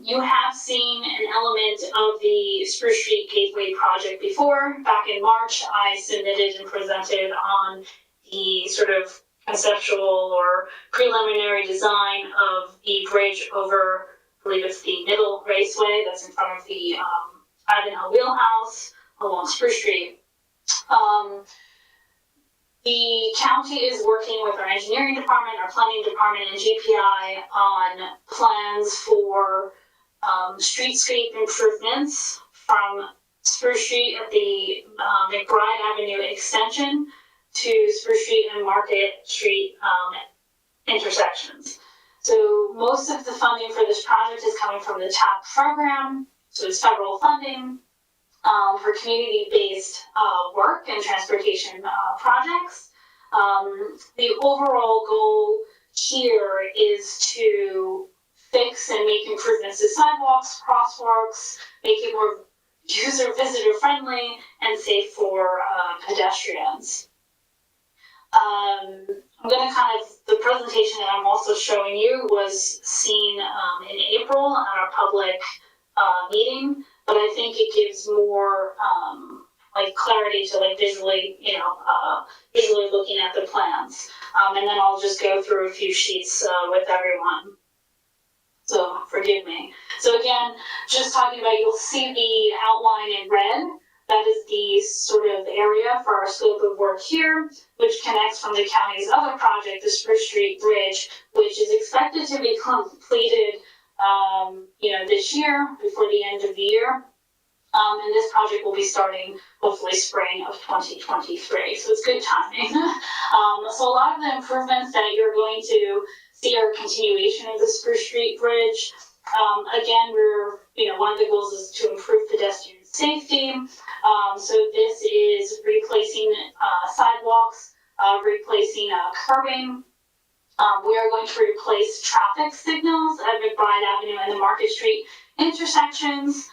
You have seen an element of the Spruce Street Gateway project before. Back in March, I submitted and presented on the sort of conceptual or preliminary design of the bridge over, I believe it's the Middle Raceway that's in front of the Ivanhoe Wheelhouse along Spruce Street. The county is working with our engineering department, our planning department, and GPI on plans for streetscape improvements from Spruce Street at the Mcbride Avenue extension to Spruce Street and Market Street intersections. So most of the funding for this project is coming from the TAP program, so it's federal funding for community-based work and transportation projects. The overall goal here is to fix and make improvements to sidewalks, crosswalks, make it more user-visitor friendly and safe for pedestrians. I'm going to the presentation that I'm also showing you was seen in April at our public meeting, but I think it gives more clarity to visually, visually looking at the plans. And then I'll just go through a few sheets with everyone. So forgive me. So again, just talking about, you'll see the outline in red. That is the sort of area for our scope of work here, which connects from the county's other project, the Spruce Street Bridge, which is expected to be completed this year, before the end of the year. And this project will be starting hopefully spring of 2023. So it's good timing. So a lot of the improvements that you're going to see are a continuation of the Spruce Street Bridge. Again, one of the goals is to improve pedestrian safety. So this is replacing sidewalks, replacing curbing. We are going to replace traffic signals at Mcbride Avenue and the Market Street intersections.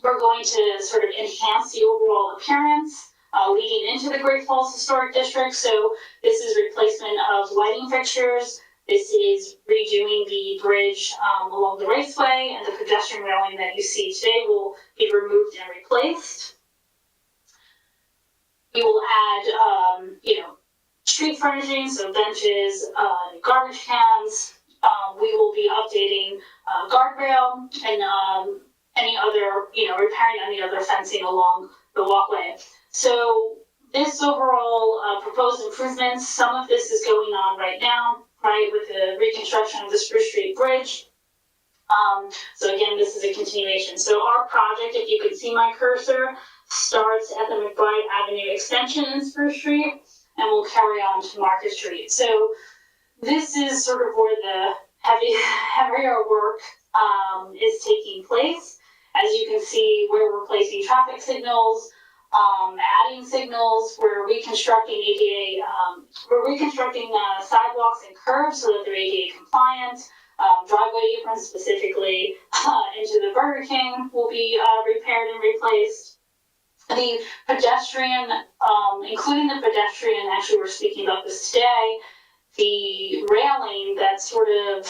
We're going to sort of enhance the overall appearance leading into the Great Falls Historic District. So this is replacement of lighting fixtures. This is redoing the bridge along the raceway, and the pedestrian railing that you see today will be removed and replaced. We will add, street furnishing, so benches, garbage cans. We will be updating guardrail and any other, repairing any other fencing along the walkway. So this overall proposed improvements, some of this is going on right now, right, with the reconstruction of the Spruce Street Bridge. So again, this is a continuation. So our project, if you can see my cursor, starts at the Mcbride Avenue extension in Spruce Street and will carry on to Market Street. So this is sort of where the heavier work is taking place. As you can see, we're replacing traffic signals, adding signals, we're reconstructing sidewalks and curbs so that they're ADA compliant. Driveway aprons specifically into the Burger King will be repaired and replaced. The pedestrian, including the pedestrian, actually we're speaking about this today, the railing that sort of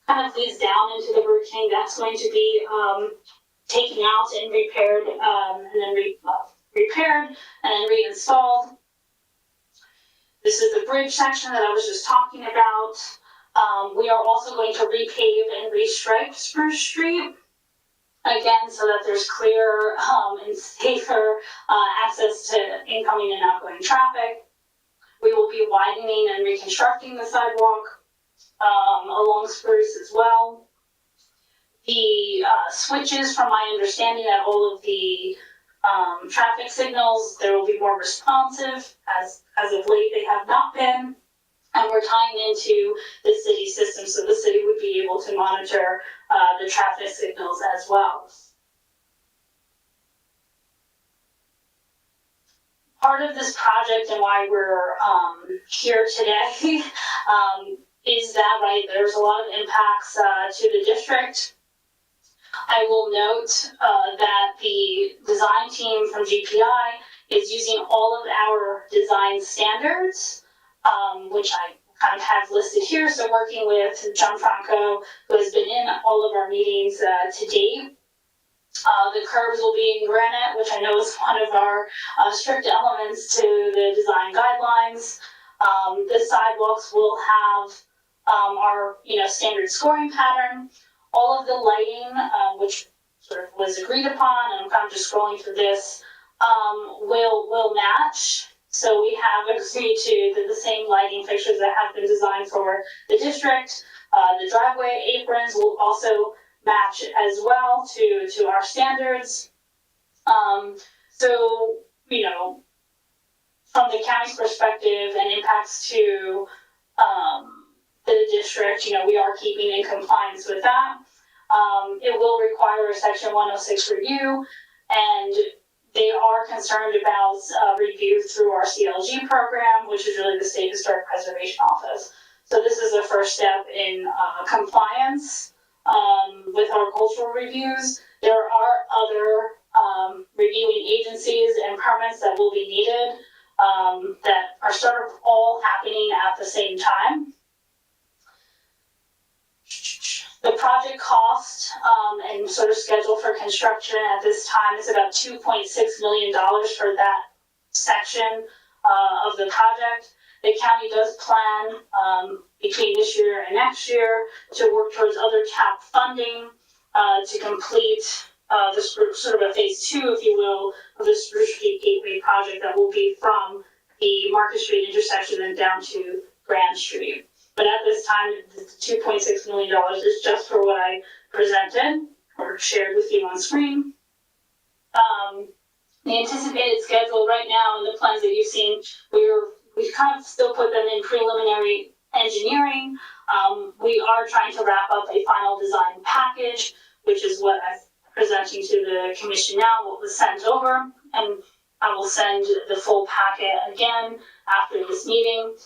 kind of leads down into the Burger King, that's going to be taken out and repaired, and then repaired and then reinstalled. This is the bridge section that I was just talking about. We are also going to repave and restripe Spruce Street, again, so that there's clear and safer access to incoming and outgoing traffic. We will be widening and reconstructing the sidewalk along Spruce as well. The switches, from my understanding, that all of the traffic signals, there will be more responsive. As of late, they have not been. And we're tying into the city system, so the city would be able to monitor the traffic signals as well. Part of this project and why we're here today is that, right, there's a lot of impacts to the district. I will note that the design team from GPI is using all of our design standards, which I kind of have listed here. So working with John Franco, who has been in all of our meetings to date. The curbs will be in granite, which I know is one of our strict elements to the design guidelines. The sidewalks will have our standard scoring pattern. All of the lighting, which sort of was agreed upon, and I'm kind of just scrolling through this, will match. So we have agreed to the same lighting fixtures that have been designed for the district. The driveway aprons will also match as well to our standards. So, from the county's perspective and impacts to the district, we are keeping in compliance with that. It will require a Section 106 review, and they are concerned about review through our CLG program, which is really the State Historic Preservation Office. So this is the first step in compliance with our cultural reviews. There are other reviewing agencies and permits that will be needed that are sort of all happening at the same time. The project cost and sort of schedule for construction at this time is about $2.6 million for that section of the project. The county does plan between this year and next year to work towards other TAP funding to complete the sort of a phase 2, if you will, of the Spruce Street Gateway project that will be from the Market Street intersection and down to Grand Street. But at this time, the $2.6 million is just for what I presented or shared with you on screen. The anticipated schedule right now and the plans that you've seen, we've kind of still put them in preliminary engineering. We are trying to wrap up a final design package, which is what I'm presenting to the commission now, what was sent over, and I will send the full packet again after this meeting.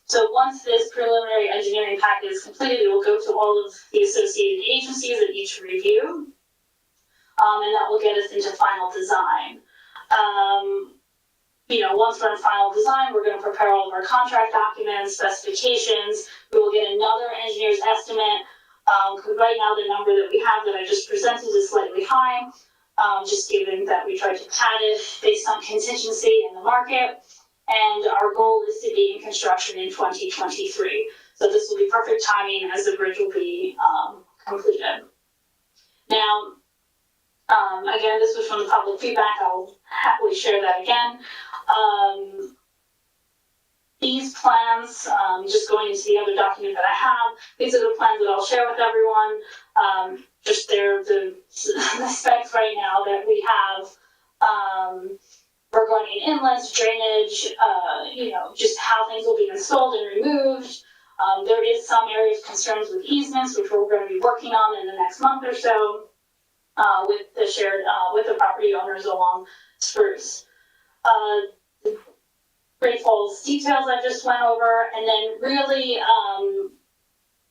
So once this preliminary engineering packet is completed, it will go to all of the associated agencies at each review, and that will get us into final design. Once we're in final design, we're going to prepare all of our contract documents, specifications. We will get another engineer's estimate. Right now, the number that we have that I just presented is slightly high, just given that we tried to pad it based on contingency in the market. And our goal is to be in construction in 2023. So this will be perfect timing as the bridge will be completed. Now, again, this was from the public feedback. I'll happily share that again. These plans, just going into the other document that I have, these are the plans that I'll share with everyone. Just the specs right now that we have regarding inlets, drainage, just how things will be installed and removed. There is some area of concerns with easements, which we're going to be working on in the next month or so with the property owners along Spruce. The Great Falls details I just went over, and then really,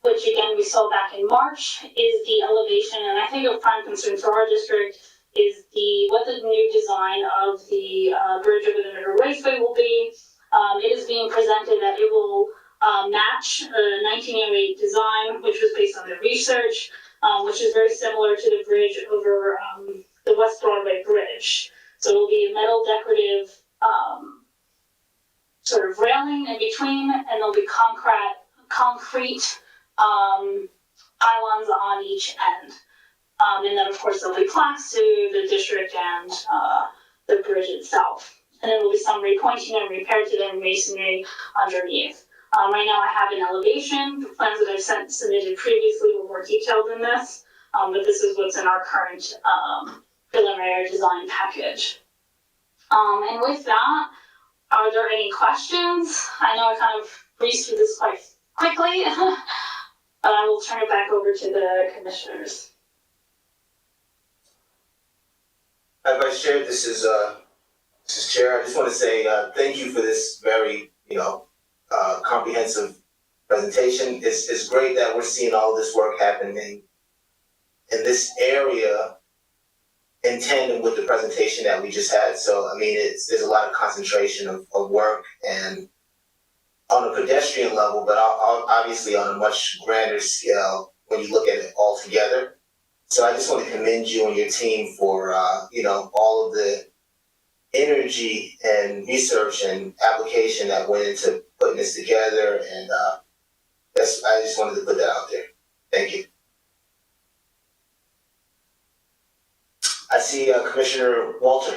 which again we saw back in March, is the elevation, and I think a prime concern for our district is what the new design of the bridge over the River Raceway will be. It is being presented that it will match the 1908 design, which was based on the research, which is very similar to the bridge over the West Broadway Bridge. So it will be a metal decorative sort of railing in between, and there'll be concrete pylons on each end. And then, of course, there'll be plaques to the district and the bridge itself. And then there'll be some repointing and repair to the masonry underneath. Right now, I have an elevation. The plans that I've submitted previously were more detailed than this, but this is what's in our current preliminary design package. And with that, are there any questions? I know I kind of breezed through this quite quickly, but I will turn it back over to the commissioners. Hi, Vice Chair, this is Chair. I just want to say thank you for this very, comprehensive presentation. It's great that we're seeing all this work happening in this area in tandem with the presentation that we just had. So, there's a lot of concentration of work and on a pedestrian level, but obviously on a much grander scale when you look at it all together. So I just want to commend you and your team for, all of the energy and research and application that went into putting this together. And I just wanted to put that out there. Thank you. I see Commissioner Walter.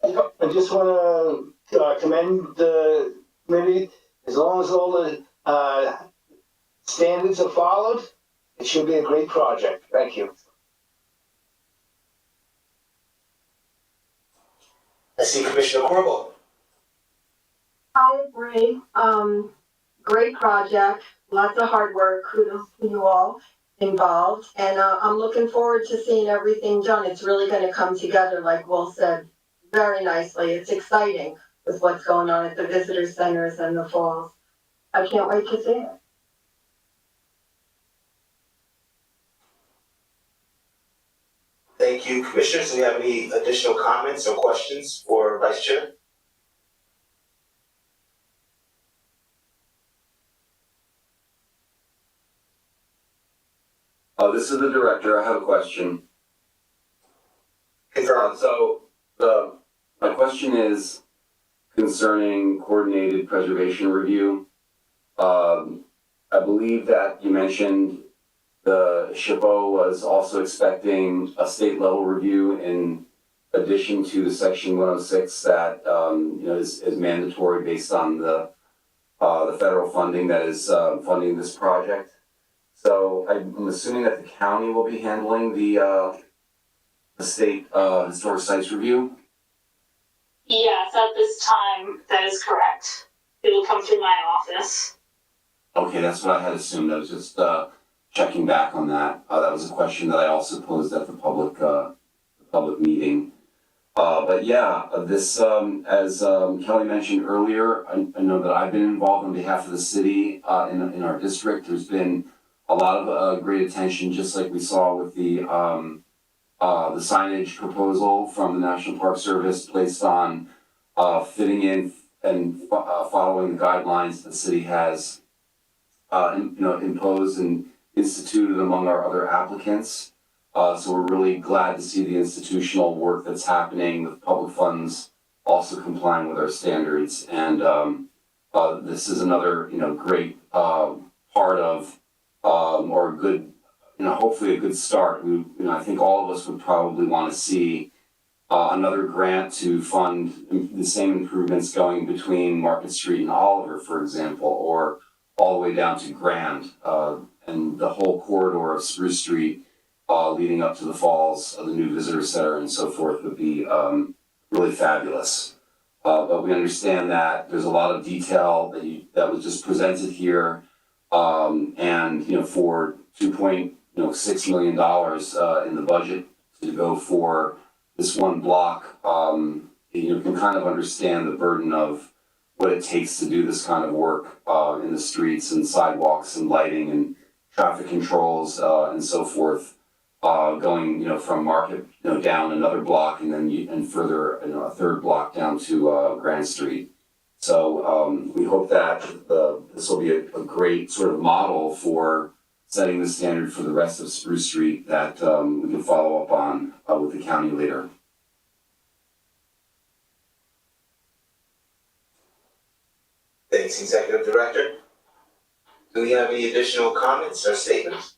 I just want to commend the committee. As long as all the standards are followed, it should be a great project. Thank you. I see Commissioner Corbel. I agree. Great project, lots of hard work. Kudos to you all involved. And I'm looking forward to seeing everything done. It's really going to come together, like Will said, very nicely. It's exciting with what's going on at the visitor centers and the falls. I can't wait to see it. Thank you. Commissioners, do we have any additional comments or questions for Vice Chair? This is the director. I have a question. Confirm. My question is concerning coordinated preservation review. I believe that you mentioned the SHPO was also expecting a state level review in addition to the section 106 that is mandatory based on the the federal funding that is funding this project. So I'm assuming that the county will be handling the state historic sites review. Yes, at this time, that is correct. It will come through my office. Okay, that's what I had assumed. I was just checking back on that. That was a question that I also posed at the public meeting. But yeah, this, as Kelly mentioned earlier, I know that I've been involved on behalf of the city in our district. There's been a lot of great attention, just like we saw with the signage proposal from the National Park Service, placed on fitting in and following the guidelines the city has imposed and instituted among our other applicants. So we're really glad to see the institutional work that's happening with public funds also complying with our standards. And this is another, great part of, or a good, hopefully a good start. I think all of us would probably want to see another grant to fund the same improvements going between Market Street and Oliver, for example, or all the way down to Grand, and the whole corridor of Spruce Street leading up to the falls of the new visitor center and so forth would be really fabulous. But we understand that there's a lot of detail that was just presented here, and for $2.6 million in the budget to go for this one block, you can kind of understand the burden of what it takes to do this kind of work in the streets and sidewalks and lighting and traffic controls and so forth. Going, from Market, down another block and then and further, a third block down to Grand Street. So we hope that this will be a great sort of model for setting the standard for the rest of Spruce Street that we can follow up on with the county later. Thanks, Executive Director. Do we have any additional comments or statements?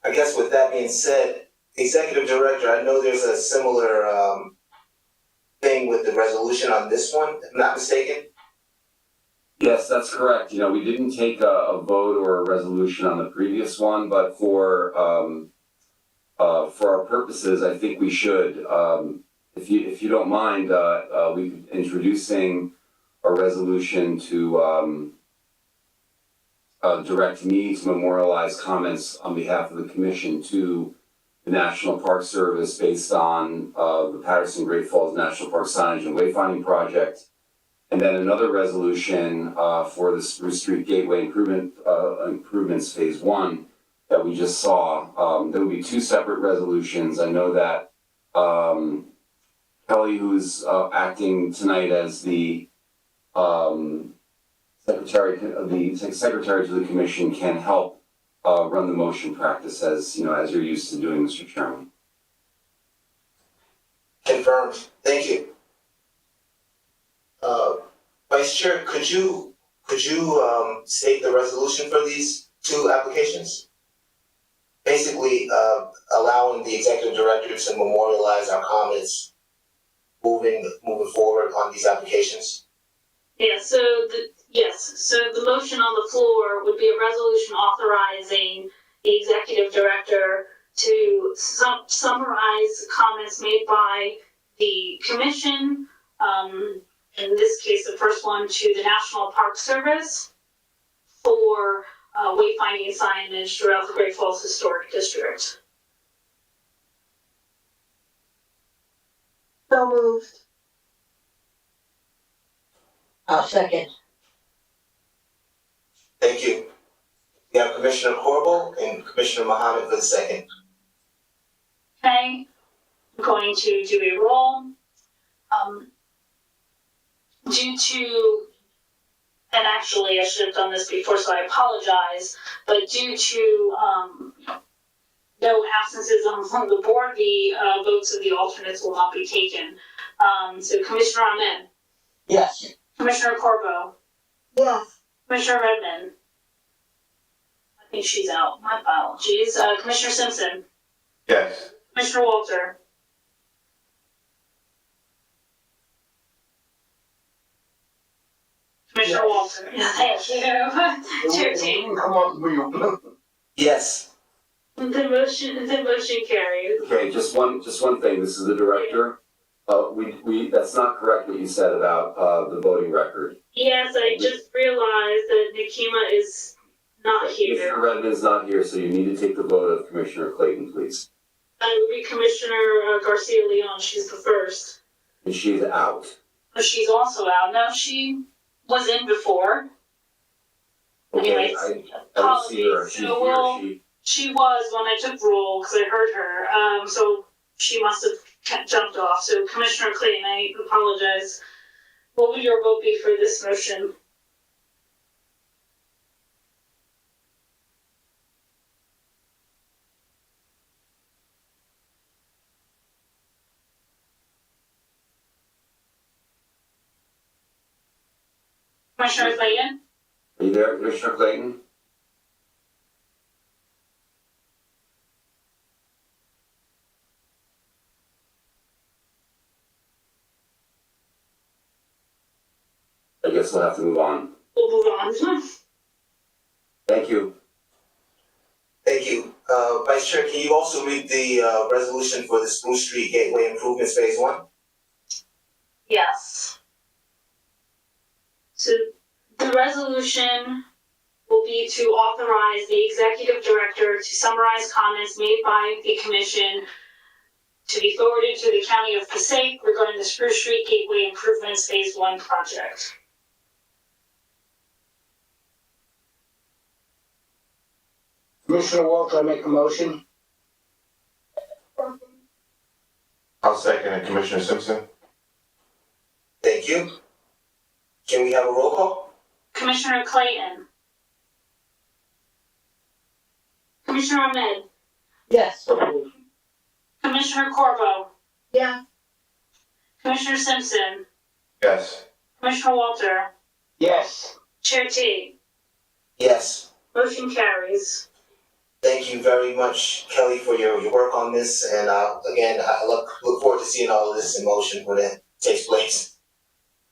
I guess with that being said, Executive Director, I know there's a similar thing with the resolution on this one, if I'm not mistaken. Yes, that's correct. We didn't take a vote or a resolution on the previous one, but for our purposes, I think we should. If you don't mind, we could introducing a resolution to direct me to memorialize comments on behalf of the commission to the National Park Service based on the Paterson Great Falls National Park Signage and Wayfinding Project, and then another resolution for the Spruce Street Gateway improvements Phase 1 that we just saw. There will be two separate resolutions. I know that Kelly, who's acting tonight as the secretary to the commission, can help run the motion practice as you're used to doing, Mr. Chairman. Confirmed. Thank you. Vice Chair, could you state the resolution for these two applications? Basically, allowing the Executive Director to memorialize our comments moving forward on these applications. Yeah, so the motion on the floor would be a resolution authorizing the executive director to summarize comments made by the commission, in this case, the first one to the National Park Service for wayfinding signage throughout the Great Falls Historic District. So moved. I'll second. Thank you. We have Commissioner Corbel and Commissioner Mohammed for the second. Okay, I'm going to do a roll. Due to and actually I should have done this before, so I apologize, but due to, no absences on the board, the, votes of the alternates will not be taken. So Commissioner Ahmed, Yes. Commissioner Corbo, Yes. Commissioner Redmond. I think she's out, my apologies. Commissioner Simpson, Yes. Commissioner Walter. Commissioner Yes. Walter, thank you. Chair It T. didn't come off mute. Yes. The motion carries. Okay, just one thing, this is the director. That's not correct what you said about, the voting record. Yes, I just realized that Nikema is not here. Commissioner Redmond's not here, so you need to take the vote of Commissioner Clayton, please. It would be Commissioner Garcia Leon, she's the first. And she's out. But she's also out. No, she was in before. Okay, Anyways, I don't see her, apologies. she's So here, we'll- She was when I took roll, because I heard her, so she must have jumped off. So Commissioner Clayton, I apologize. What would your vote be for this motion? Commissioner Clayton? Are you there, Commissioner Clayton? I guess we'll have to move on. We'll move on. Thank you. Thank you. Vice Chair, can you also read the, resolution for the Spruce Street Gateway Improvements Phase 1? Yes. So the resolution will be to authorize the executive director to summarize comments made by the commission to be forwarded to the County of Passaic regarding the Spruce Street Gateway Improvements Phase 1 project. Commissioner Walter, I make a motion. I'll second it, Commissioner Simpson. Thank you. Can we have a roll call? Commissioner Clayton. Commissioner Ahmed. Yes. Commissioner Corbo. Yeah. Commissioner Simpson. Yes. Commissioner Walter. Yes. Chair T. Yes. Motion carries. Thank you very much, Kelly, for your work on this, and again, I look forward to seeing all of this in motion when it takes place.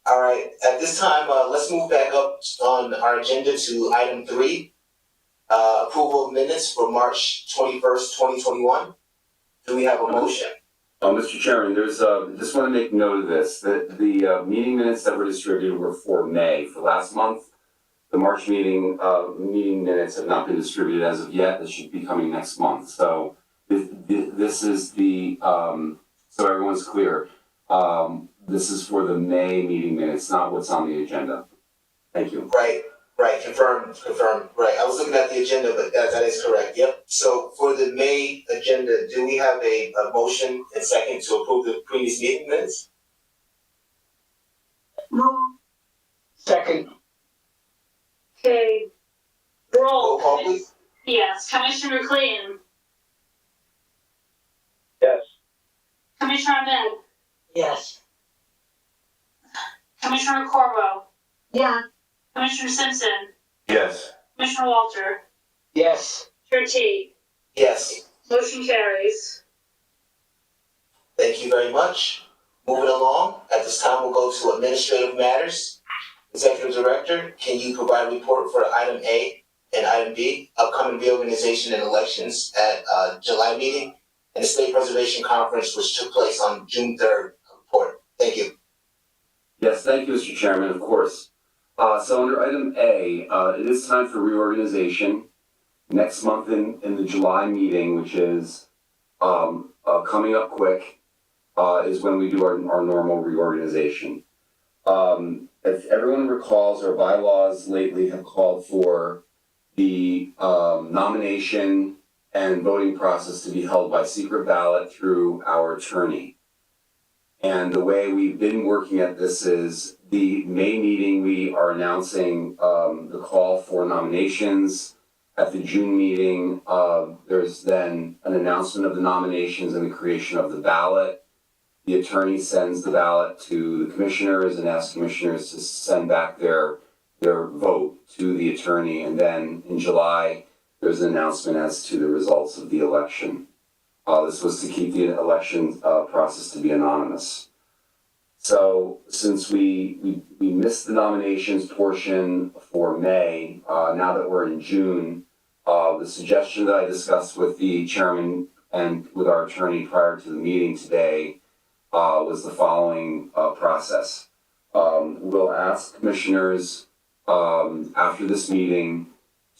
All right, at this time, let's move back up on our agenda to item 3, approval of minutes for March 21st, 2021. Do we have a motion? Mr. Chairman, there's, just want to make note of this, that the meeting minutes that were distributed were for May, for last month. The March meeting minutes have not been distributed as of yet. This should be coming next month. So this is the, so everyone's clear. This is for the May meeting minutes, not what's on the agenda. Thank you. Right, confirmed, right. I was looking at the agenda, but that is correct, yep. So for the May agenda, do we have a motion and second to approve the previous meeting minutes? Move. Second. Okay. Roll call, please. Yes, Commissioner Clayton. Yes. Commissioner Ahmed. Yes. Commissioner Corbo. Yeah. Commissioner Simpson. Yes. Commissioner Walter. Yes. Chair T. Yes. Motion carries. Thank you very much. Moving along, at this time, we'll go to administrative matters. Executive Director, can you provide a report for item A and item B, upcoming reorganization and elections at July meeting and the State Preservation Conference, which took place on June 3rd, report. Thank you. Yes, thank you, Mr. Chairman, of course. So under item A, it is time for reorganization. Next month in the July meeting, which is coming up quick, is when we do our normal reorganization. If everyone recalls, our bylaws lately have called for the nomination and voting process to be held by secret ballot through our attorney. And the way we've been working at this is the May meeting, we are announcing the call for nominations. At the June meeting, there's then an announcement of the nominations and the creation of the ballot. The attorney sends the ballot to the commissioners and asks commissioners to send back their vote to the attorney. And then in July, there's an announcement as to the results of the election. This was to keep the election process to be anonymous. So since we missed the nominations portion for May, now that we're in June, the suggestion that I discussed with the chairman and with our attorney prior to the meeting today was the following process. We'll ask commissioners after this meeting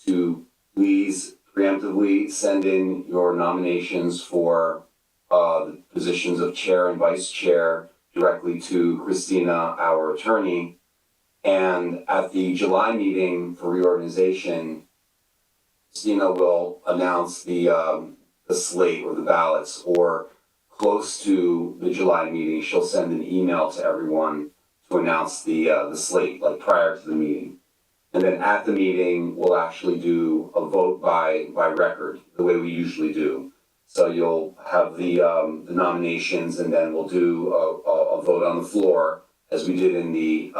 to please preemptively send in your nominations for the positions of chair and vice chair directly to Christina, our attorney. And at the July meeting for reorganization, Christina will announce the slate or the ballots, or close to the July meeting, she'll send an email to everyone to announce the slate, like prior to the meeting. And then at the meeting, we'll actually do a vote by record, the way we usually do. So you'll have the nominations, and then we'll do a vote on the floor, as we did in the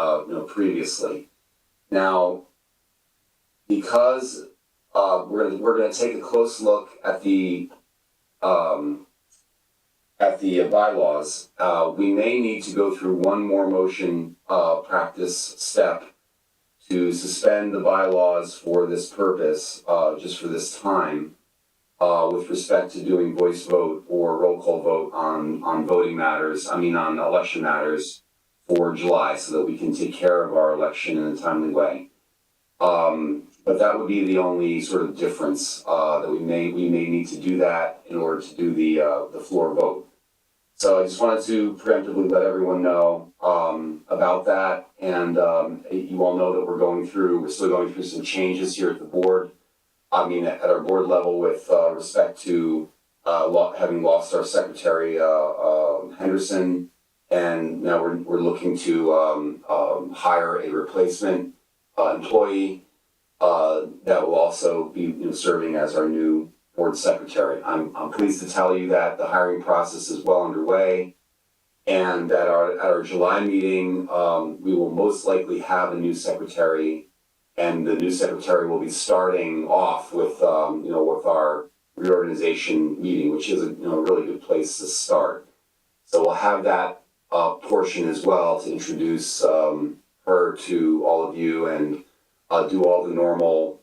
previously. Now, because we're gonna take a close look at the bylaws, we may need to go through one more motion practice step to suspend the bylaws for this purpose, just for this time, with respect to doing voice vote or roll call vote on voting matters, on election matters for July, so that we can take care of our election in a timely way. But that would be the only sort of difference, that we may need to do that in order to do the floor vote. So I just wanted to preemptively let everyone know about that, and you all know that we're still going through some changes here at the board. At our board level, with respect to having lost our secretary, Henderson, and now we're looking to hire a replacement employee that will also be serving as our new board secretary. I'm pleased to tell you that the hiring process is well underway, and at our July meeting, we will most likely have a new secretary, and the new secretary will be starting off with with our reorganization meeting, which is a really good place to start. So we'll have that portion as well to introduce her to all of you and do all the normal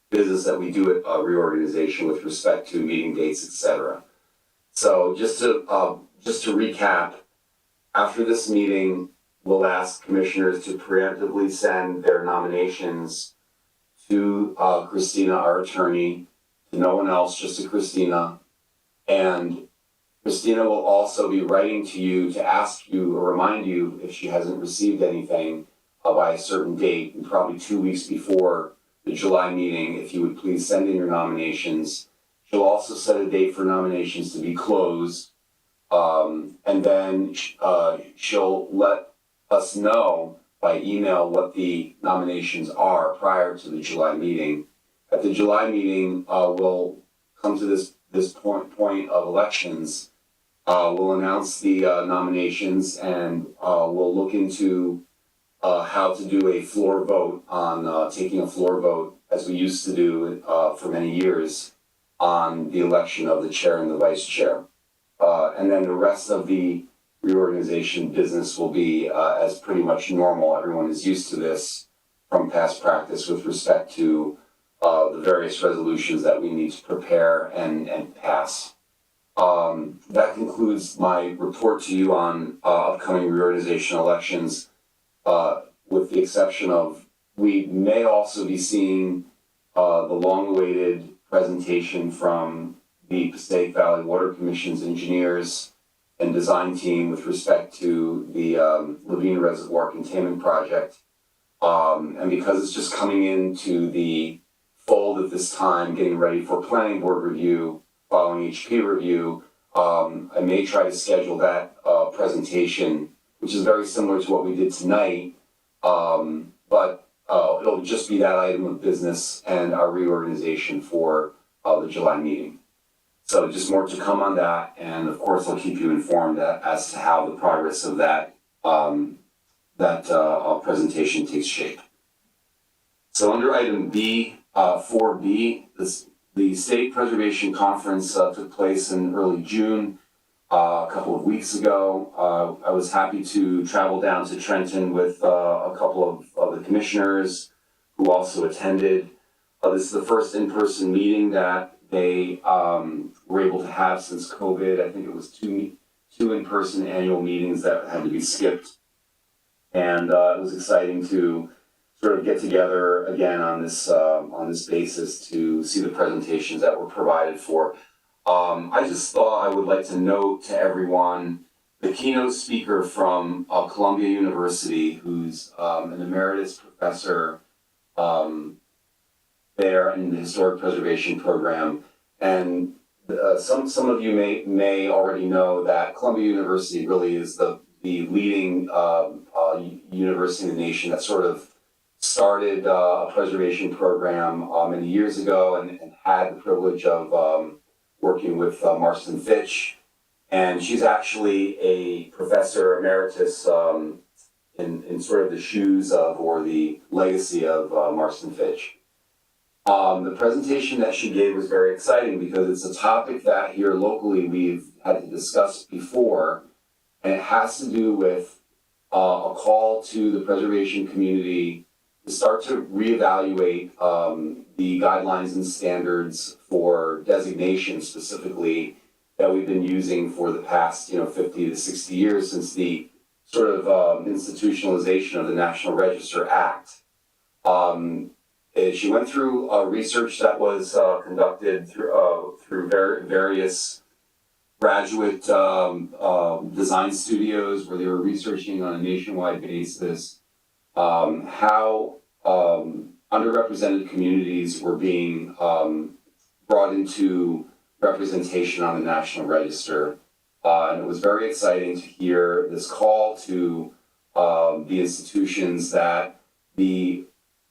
business that we do at reorganization with respect to meeting dates, etc. So just to recap, after this meeting, we'll ask commissioners to preemptively send their nominations to Christina, our attorney, to no one else, just to Christina. And Christina will also be writing to you to ask you or remind you, if she hasn't received anything by a certain date, and probably 2 weeks before the July meeting, if you would please send in your nominations. She'll also set a date for nominations to be closed, and then she'll let us know by email what the nominations are prior to the July meeting. At the July meeting, we'll come to this point of elections. We'll announce the nominations, and we'll look into how to do a floor vote on taking a floor vote, as we used to do for many years, on the election of the chair and the vice chair. And then the rest of the reorganization business will be as pretty much normal. Everyone is used to this from past practice with respect to the various resolutions that we need to prepare and pass. That concludes my report to you on upcoming reorganization elections, with the exception of, we may also be seeing the long-awaited presentation from the Passaic Valley Water Commission's engineers and design team with respect to the Levine Reservoir Containment Project. And because it's just coming into the fold at this time, getting ready for planning board review, following HP review, I may try to schedule that presentation, which is very similar to what we did tonight, But it'll just be that item of business and our reorganization for the July meeting. So just more to come on that, and of course I'll keep you informed as to how the progress of that presentation takes shape. So under item B, 4B, the State Preservation Conference took place in early June, a couple of weeks ago. I was happy to travel down to Trenton with a couple of the commissioners who also attended. This is the first in-person meeting that they were able to have since COVID. I think it was two in-person annual meetings that had to be skipped. And it was exciting to sort of get together again on this basis to see the presentations that were provided for. I just thought I would like to note to everyone the keynote speaker from Columbia University, who's an emeritus professor there in the historic preservation program. And some of you may already know that Columbia University really is the leading university in the nation that sort of started a preservation program many years ago and had the privilege of working with Marston Fitch. And she's actually a professor emeritus in sort of the shoes of or the legacy of Marston Fitch. The presentation that she gave was very exciting because it's a topic that here locally we've had to discuss before, and it has to do with a call to the preservation community to start to reevaluate the guidelines and standards for designation specifically that we've been using for the past 50 to 60 years since the sort of institutionalization of the National Register Act. She went through research that was conducted through various graduate design studios where they were researching on a nationwide basis how underrepresented communities were being brought into representation on the National Register. And it was very exciting to hear this call to the institutions that the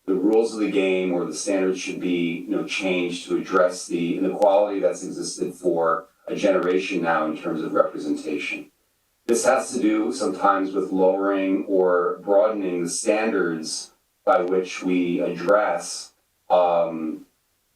rules of the game or the standards should be changed to address the inequality that's existed for a generation now in terms of representation. This has to do sometimes with lowering or broadening the standards by which we address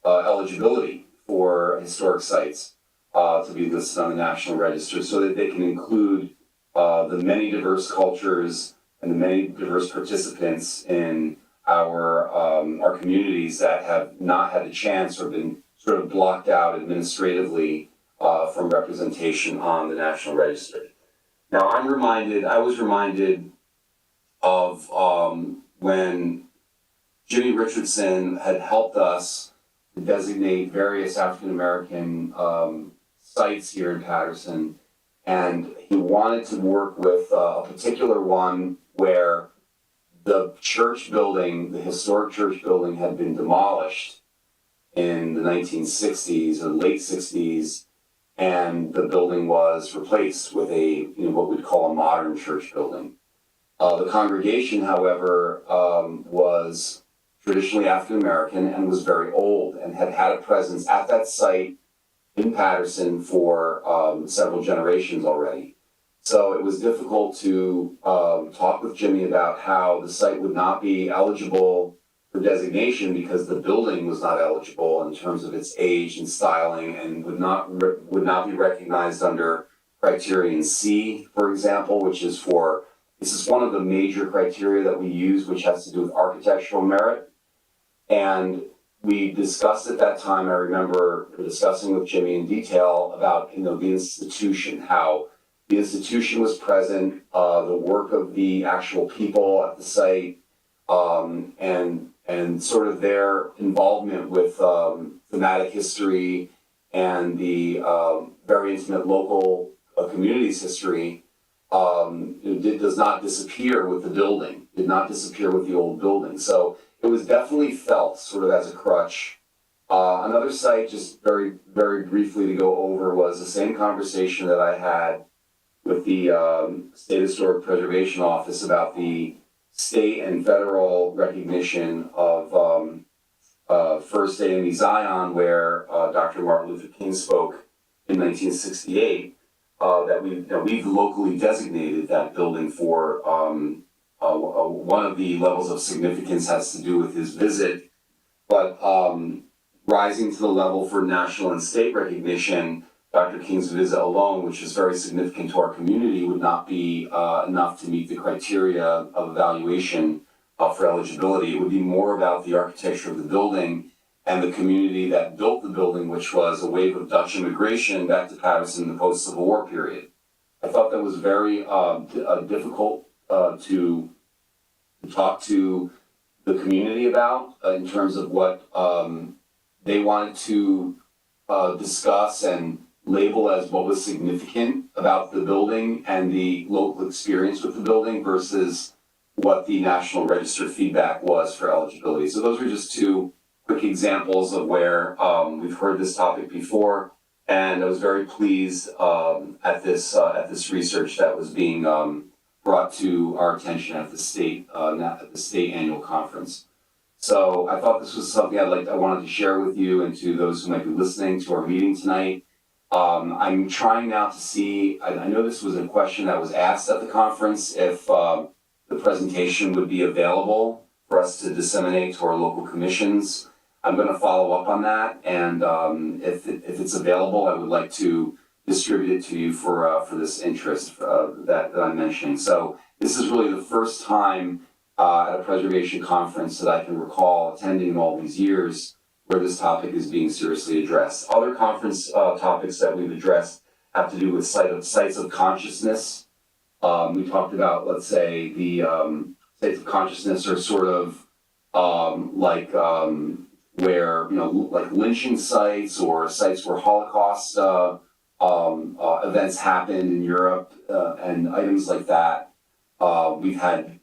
eligibility for historic sites to be listed on the National Register so that they can include the many diverse cultures and the many diverse participants in our communities that have not had the chance or been sort of blocked out administratively from representation on the National Register. Now I was reminded of when Jimmy Richardson had helped us to designate various African American sites here in Paterson, and he wanted to work with a particular one where the church building, the historic church building, had been demolished in the 1960s or late 60s, and the building was replaced with a what we'd call a modern church building. The congregation, however, was traditionally African American and was very old and had had a presence at that site in Paterson for several generations already. So it was difficult to talk with Jimmy about how the site would not be eligible for designation because the building was not eligible in terms of its age and styling and would not be recognized under criterion C, for example, this is one of the major criteria that we use, which has to do with architectural merit. And we discussed at that time, I remember discussing with Jimmy in detail about the institution, how the institution was present, the work of the actual people at the site, and sort of their involvement with thematic history and the very intimate local community's history does not disappear with the building, did not disappear with the old building. So it was definitely felt sort of as a crutch. Another site, just very, very briefly to go over, was the same conversation that I had with the State Historic Preservation Office about the state and federal recognition of First AME Zion, where Dr. Martin Luther King spoke in 1968, that we've locally designated that building for one of the levels of significance has to do with his visit, but rising to the level for national and state recognition, Dr. King's visit alone, which is very significant to our community, would not be enough to meet the criteria of evaluation for eligibility. It would be more about the architecture of the building and the community that built the building, which was a wave of Dutch immigration back to Paterson in the post-Civil War period. I thought that was very difficult to talk to the community about in terms of what they wanted to discuss and label as what was significant about the building and the local experience with the building versus what the National Register feedback was for eligibility. So those were just two quick examples of where we've heard this topic before, and I was very pleased at this research that was being brought to our attention at the state annual conference. So I thought this was something I wanted to share with you and to those who might be listening to our meeting tonight. I'm trying now to see, I know this was a question that was asked at the conference, if the presentation would be available for us to disseminate to our local commissions. I'm going to follow up on that, and if it's available, I would like to distribute it to you for this interest that I'm mentioning. So this is really the first time at a preservation conference that I can recall attending in all these years where this topic is being seriously addressed. Other conference topics that we've addressed have to do with sites of consciousness. We talked about, let's say, the sites of consciousness are sort of where, like lynching sites or sites where Holocaust events happened in Europe and items like that. We've had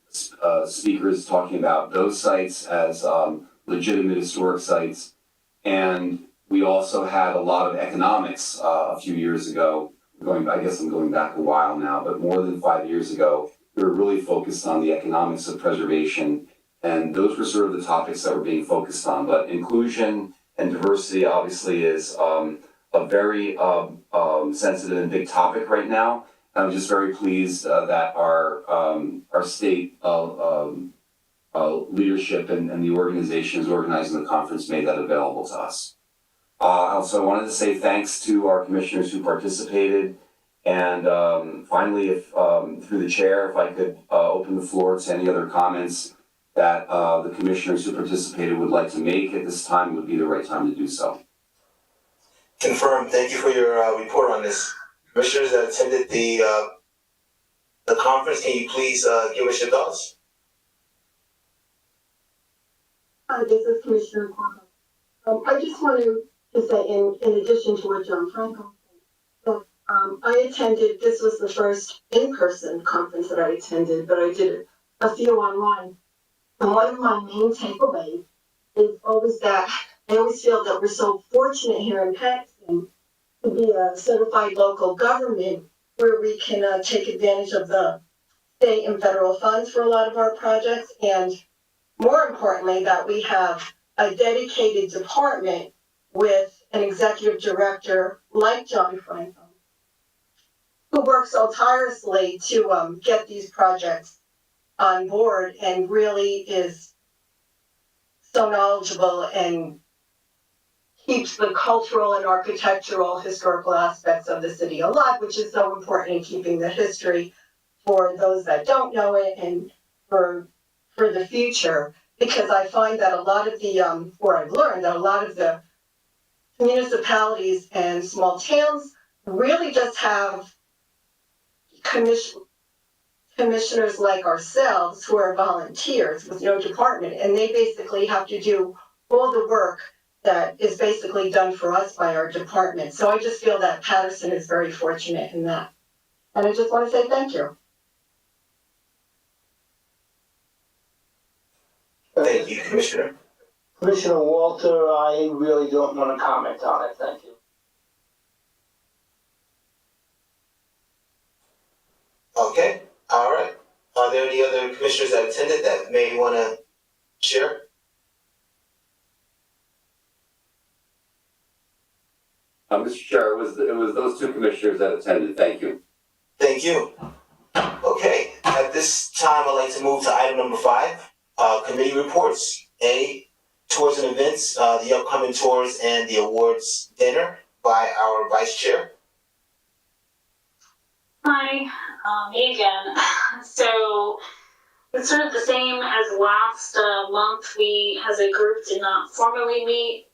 speakers talking about those sites as legitimate historic sites. And we also had a lot of economics a few years ago. I guess I'm going back a while now, but more than 5 years ago, we were really focused on the economics of preservation. And those were sort of the topics that were being focused on. But inclusion and diversity obviously is a very sensitive and big topic right now. I'm just very pleased that our state leadership and the organizations organizing the conference made that available to us. Also, I wanted to say thanks to our commissioners who participated. And finally, if through the chair, if I could open the floor to any other comments that the commissioners who participated would like to make at this time, would be the right time to do so. Confirmed. Thank you for your report on this. Commissioners that attended the conference, can you please give us your thoughts? Hi, this is Commissioner Cuomo. I just wanted to say, in addition to what John Franco said, that I attended, this was the first in-person conference that I attended, but I did a few online. And one of my main takeaways is always that I always feel that we're so fortunate here in Paterson to be a certified local government where we can take advantage of the state and federal funds for a lot of our projects. And more importantly, that we have a dedicated department with an executive director like John Franco, who works so tirelessly to get these projects on board and really is so knowledgeable and keeps the cultural and architectural historical aspects of the city alive, which is so important in keeping the history for those that don't know it and for the future. Because I find that a lot of the, or I've learned that a lot of the municipalities and small towns really just have commissioners like ourselves who are volunteers with no department, and they basically have to do all the work that is basically done for us by our department. So I just feel that Paterson is very fortunate in that. And I just want to say thank you. Thank you, Commissioner. Commissioner Walter, I really don't want to comment on it. Thank you. Okay, all right. Are there any other other commissioners that attended that may want to share? Mr. Chair, it was those two commissioners that attended. Thank you. Thank you. Okay, at this time, I'd like to move to item number 5, committee reports. A, tours and events, the upcoming tours and the awards dinner by our vice chair. Hi, me again. So it's sort of the same as last month. We, as a group, did not formally meet.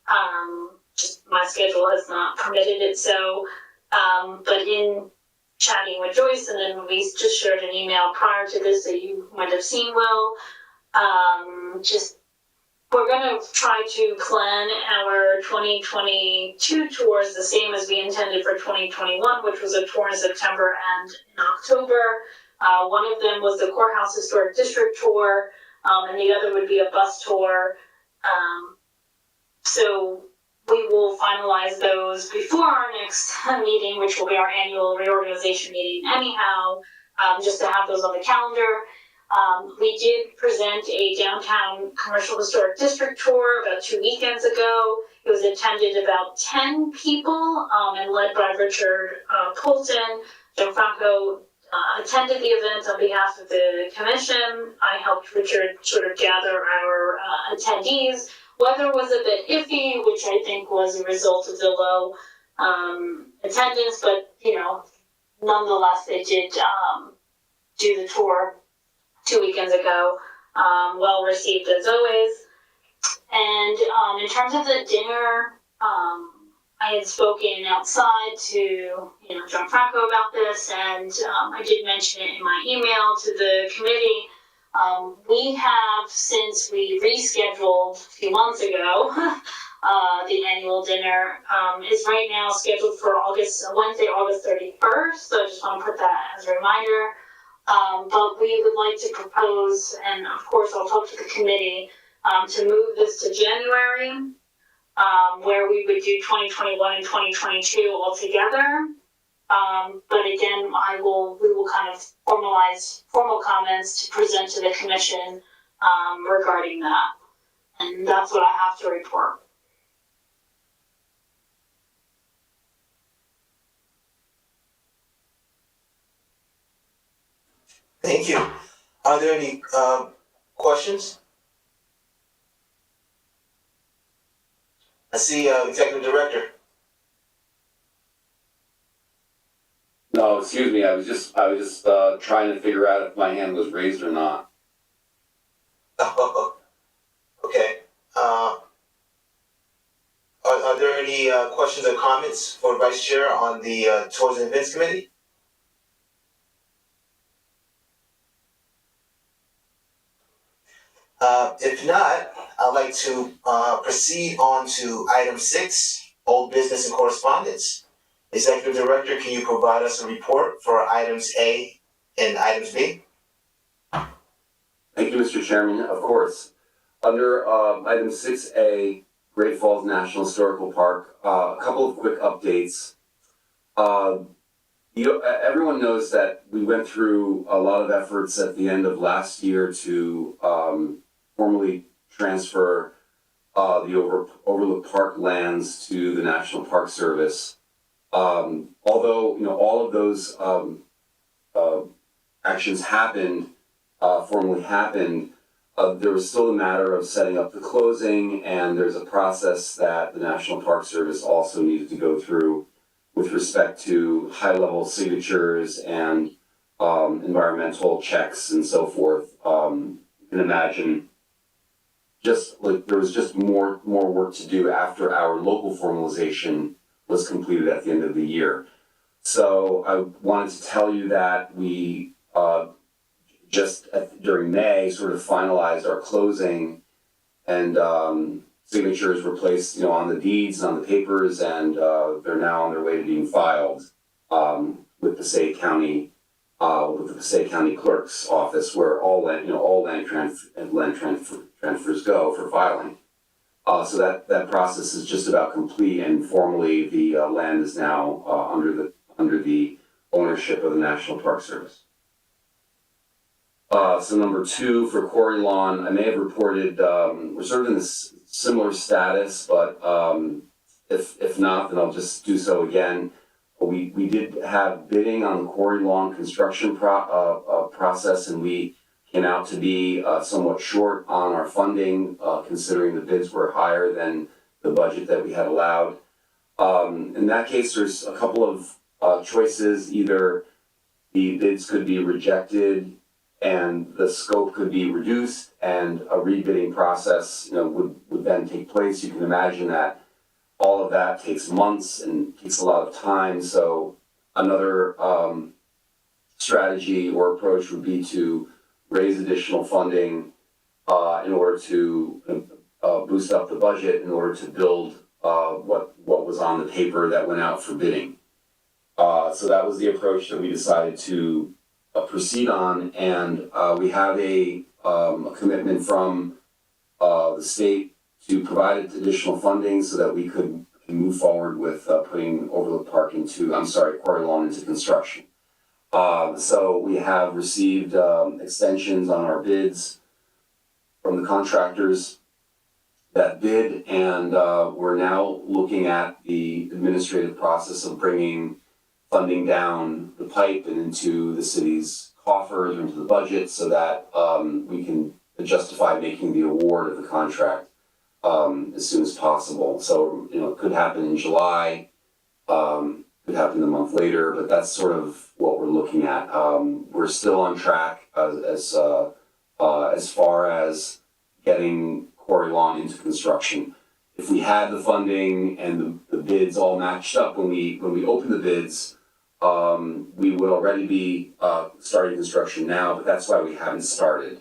Just my schedule has not permitted it so. But in chatting with Joyce, and then we just shared an email prior to this that you might have seen, Will. We're going to try to plan our 2022 tours the same as we intended for 2021, which was a tour in September and in October. One of them was the Courthouse Historic District tour, and the other would be a bus tour. So we will finalize those before our next meeting, which will be our annual reorganization meeting anyhow, just to have those on the calendar. We did present a downtown commercial historic district tour about 2 weekends ago. It was attended about 10 people and led by Richard Poulton. Gianfranco attended the event on behalf of the commission. I helped Richard sort of gather our attendees. Weather was a bit iffy, which I think was a result of the low attendance, but nonetheless, they did do the tour 2 weekends ago, well received as always. And in terms of the dinner, I had spoken outside to Gianfranco about this, and I did mention it in my email to the committee. We have, since we rescheduled a few months ago, the annual dinner is right now scheduled for Wednesday, August 31st. So I just want to put that as a reminder. But we would like to propose, and of course I'll talk to the committee, to move this to January, where we would do 2021 and 2022 all together. But again, we will kind of formalize formal comments to present to the commission regarding that. And that's what I have to report. Thank you. Are there any questions? I see Executive Director. No, excuse me. I was just trying to figure out if my hand was raised or not. Okay. Are there any questions or comments for Vice Chair on the Tours and Events Committee? If not, I'd like to proceed on to item 6, old business and correspondence. Executive Director, can you provide us a report for items A and items B? Thank you, Mr. Chairman. Of course. Under item 6A, Great Falls National Historical Park, a couple of quick updates. Everyone knows that we went through a lot of efforts at the end of last year to formally transfer the Overlook Park lands to the National Park Service. Although all of those actions formally happened, there was still a matter of setting up the closing, and there's a process that the National Park Service also needed to go through with respect to high-level signatures and environmental checks and so forth. You can imagine there was just more work to do after our local formalization was completed at the end of the year. So I wanted to tell you that we during May sort of finalized our closing, and signatures were placed on the deeds and on the papers, and they're now on their way to being filed with the Passaic County Clerk's office, where all land transfers go for filing. So that process is just about complete, and formally the land is now under the ownership of the National Park Service. So number 2 for Quarry Lawn, I may have reported, we're sort of in this similar status, but if not, then I'll just do so again. We did have bidding on the Quarry Lawn construction process, and we came out to be somewhat short on our funding, considering the bids were higher than the budget that we had allowed. In that case, there's a couple of choices. Either the bids could be rejected and the scope could be reduced, and a rebidding process, would then take place. You can imagine that all of that takes months and takes a lot of time. So another strategy or approach would be to raise additional funding in order to boost up the budget, in order to build what was on the paper that went out for bidding. So that was the approach that we decided to proceed on, and we have a commitment from the state to provide additional funding so that we could move forward with putting Quarry Lawn into construction. So we have received extensions on our bids from the contractors that bid, and we're now looking at the administrative process of bringing funding down the pipe and into the city's coffers or into the budget so that we can justify making the award of the contract as soon as possible. So, it could happen in July, could happen a month later, but that's sort of what we're looking at. We're still on track as far as getting Quarry Lawn into construction. If we had the funding and the bids all matched up when we opened the bids, we would already be starting construction now, but that's why we haven't started.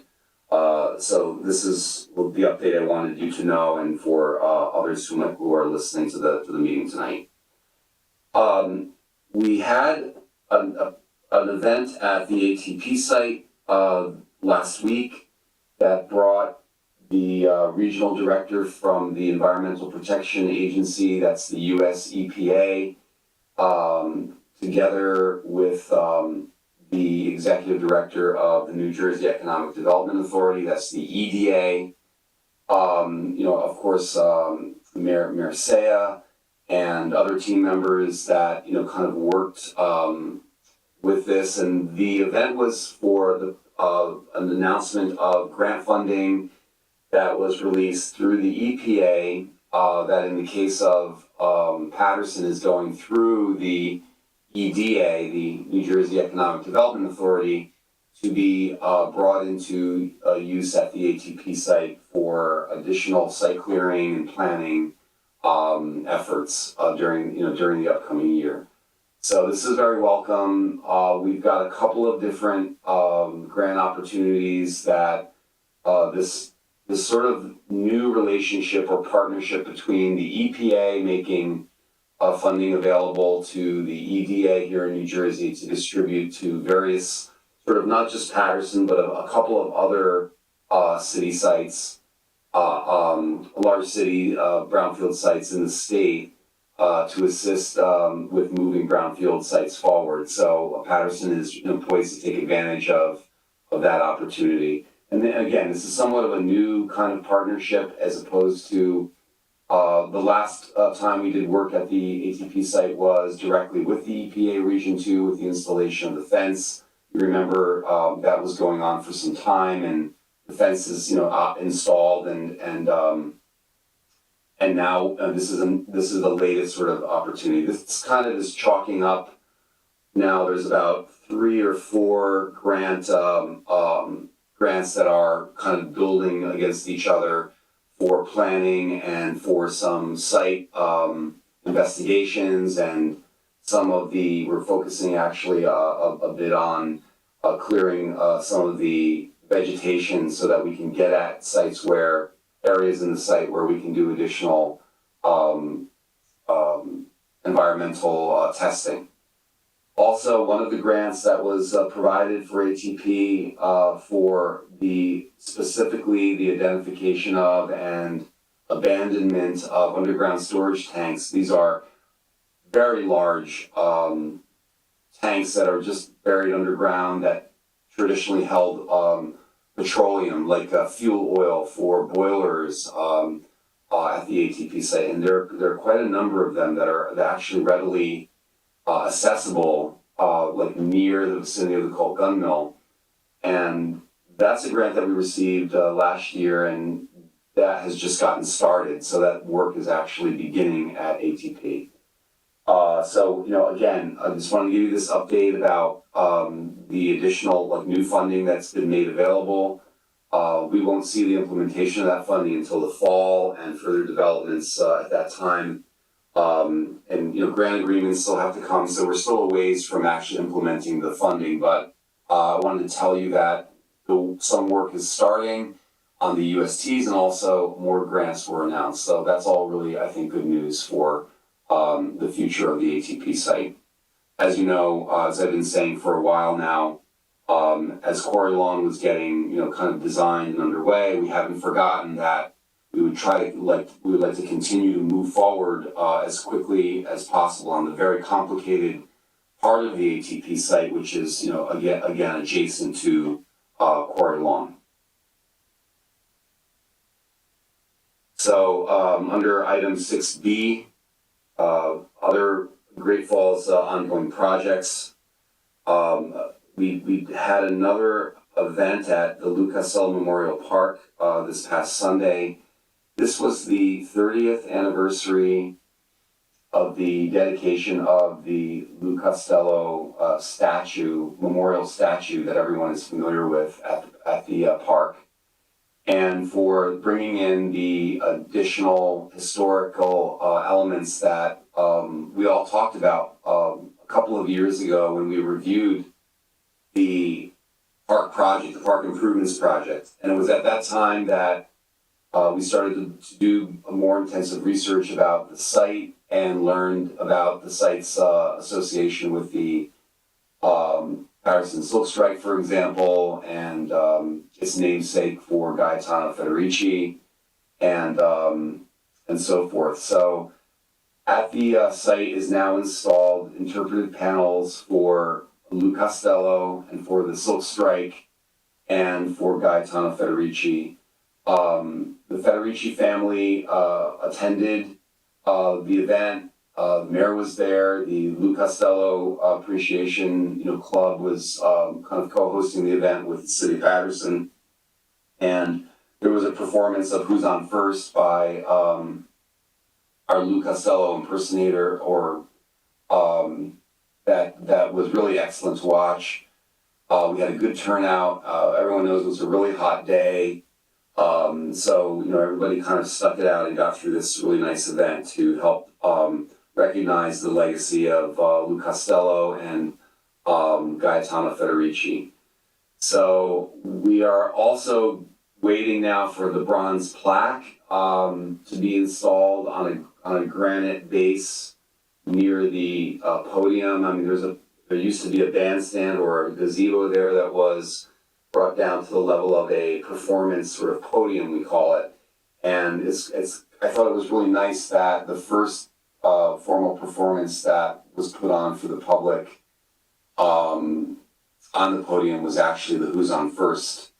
So this is the update I wanted you to know, and for others who are listening to the meeting tonight. We had an event at the ATP site last week that brought the regional director from the Environmental Protection Agency, that's the US EPA, together with the executive director of the New Jersey Economic Development Authority, that's the EDA, of course, Mayor Sea and other team members that, kind of worked with this. And the event was for an announcement of grant funding that was released through the EPA, that in the case of Paterson is going through the EDA, the New Jersey Economic Development Authority, to be brought into use at the ATP site for additional site clearing and planning efforts during the upcoming year. So this is very welcome. We've got a couple of different grant opportunities that this sort of new relationship or partnership between the EPA making funding available to the EDA here in New Jersey to distribute to various, sort of not just Paterson, but a couple of other city sites, large city brownfield sites in the state, to assist with moving brownfield sites forward. So Paterson is poised to take advantage of that opportunity. And then again, this is somewhat of a new kind of partnership as opposed to the last time we did work at the ATP site was directly with the EPA Region 2 with the installation of the fence. You remember that was going on for some time, and the fence is installed, and now this is the latest sort of opportunity. This kind of is chalking up. Now there's about 3 or 4 grants that are kind of building against each other for planning and for some site investigations, and we're focusing actually a bit on clearing some of the vegetation so that we can get at areas in the site where we can do additional environmental testing. Also, one of the grants that was provided for ATP for specifically the identification of and abandonment of underground storage tanks. These are very large tanks that are just buried underground that traditionally held petroleum, like fuel oil for boilers at the ATP site, and there are quite a number of them that are actually readily accessible, like near the vicinity of the Colt Gun Mill, and that's a grant that we received last year, and that has just gotten started. So that work is actually beginning at ATP. So, again, I just want to give you this update about the additional new funding that's been made available. We won't see the implementation of that funding until the fall, and further developments at that time. And grant agreements still have to come, so we're still a ways from actually implementing the funding. But I wanted to tell you that some work is starting on the USTs, and also more grants were announced. So that's all really, I think, good news for the future of the ATP site. As you know, as I've been saying for a while now, as Quarry Lawn was getting, kind of designed and underway, we haven't forgotten that we would like to continue to move forward as quickly as possible on the very complicated part of the ATP site, which is, again adjacent to Quarry Lawn. So under item 6B, other Great Falls ongoing projects. We had another event at the Lou Costello Memorial Park this past Sunday. This was the 30th anniversary of the dedication of the Lou Costello memorial statue that everyone is familiar with at the park. And for bringing in the additional historical elements that we all talked about a couple of years ago when we reviewed the park project, the park improvements project. And it was at that time that we started to do a more intensive research about the site and learned about the site's association with the Paterson Silk Strike, for example, and its namesake for Gaetano Federici, and so forth. So at the site is now installed interpretive panels for Lou Costello and for the Silk Strike and for Gaetano Federici. The Federici family attended the event. The mayor was there. The Lou Costello Appreciation Club was kind of co-hosting the event with the city of Paterson. And there was a performance of Who's on First by our Lou Costello impersonator, or that was really excellent to watch. We had a good turnout. Everyone knows it was a really hot day. So everybody kind of stuck it out and got through this really nice event to help recognize the legacy of Lou Costello and Gaetano Federici. So we are also waiting now for the bronze plaque to be installed on a granite base near the podium. I mean, there used to be a bandstand or a gazebo there that was brought down to the level of a performance sort of podium, we call it. And I thought it was really nice that the first formal performance that was put on for the public on the podium was actually the Who's on First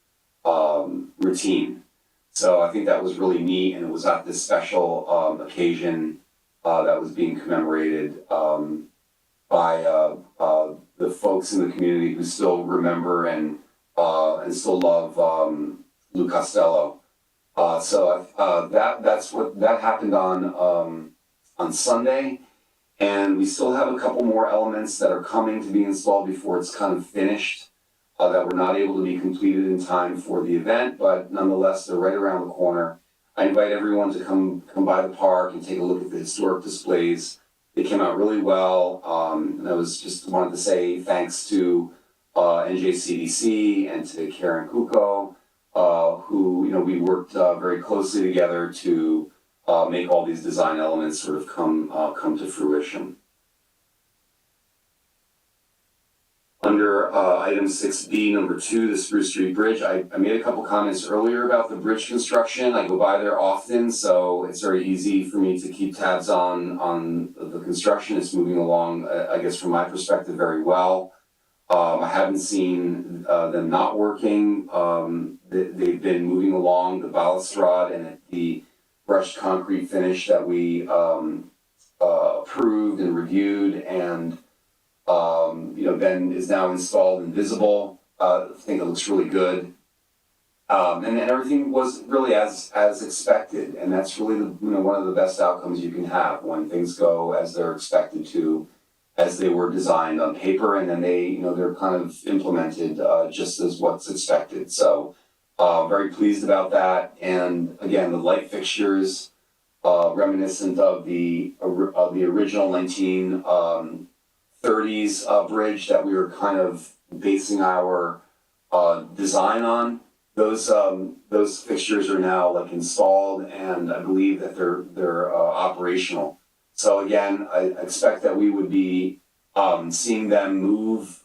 routine. So I think that was really neat, and it was at this special occasion that was being commemorated by the folks in the community who still remember and still love Lou Costello. So that happened on Sunday, and we still have a couple more elements that are coming to be installed before it's kind of finished, that were not able to be completed in time for the event, but nonetheless they're right around the corner. I invite everyone to come by the park and take a look at the historic displays. They came out really well, and I wanted to say thanks to NJCDC and to Karen Kuko, who we worked very closely together to make all these design elements sort of come to fruition. Under item 6B, number 2, the Spruce Street Bridge, I made a couple comments earlier about the bridge construction. I go by there often, so it's very easy for me to keep tabs on the construction. It's moving along, I guess from my perspective, very well. I haven't seen them not working. They've been moving along the balustrade and the brushed concrete finish that we approved and reviewed, and then is now installed and visible. I think it looks really good. And everything was really as expected, and that's really one of the best outcomes you can have when things go as they're expected to, as they were designed on paper, and then they're kind of implemented just as what's expected. So very pleased about that. And again, the light fixtures, reminiscent of the original 1930s bridge that we were kind of basing our design on. Those fixtures are now installed, and I believe that they're operational. So again, I expect that we would be seeing them move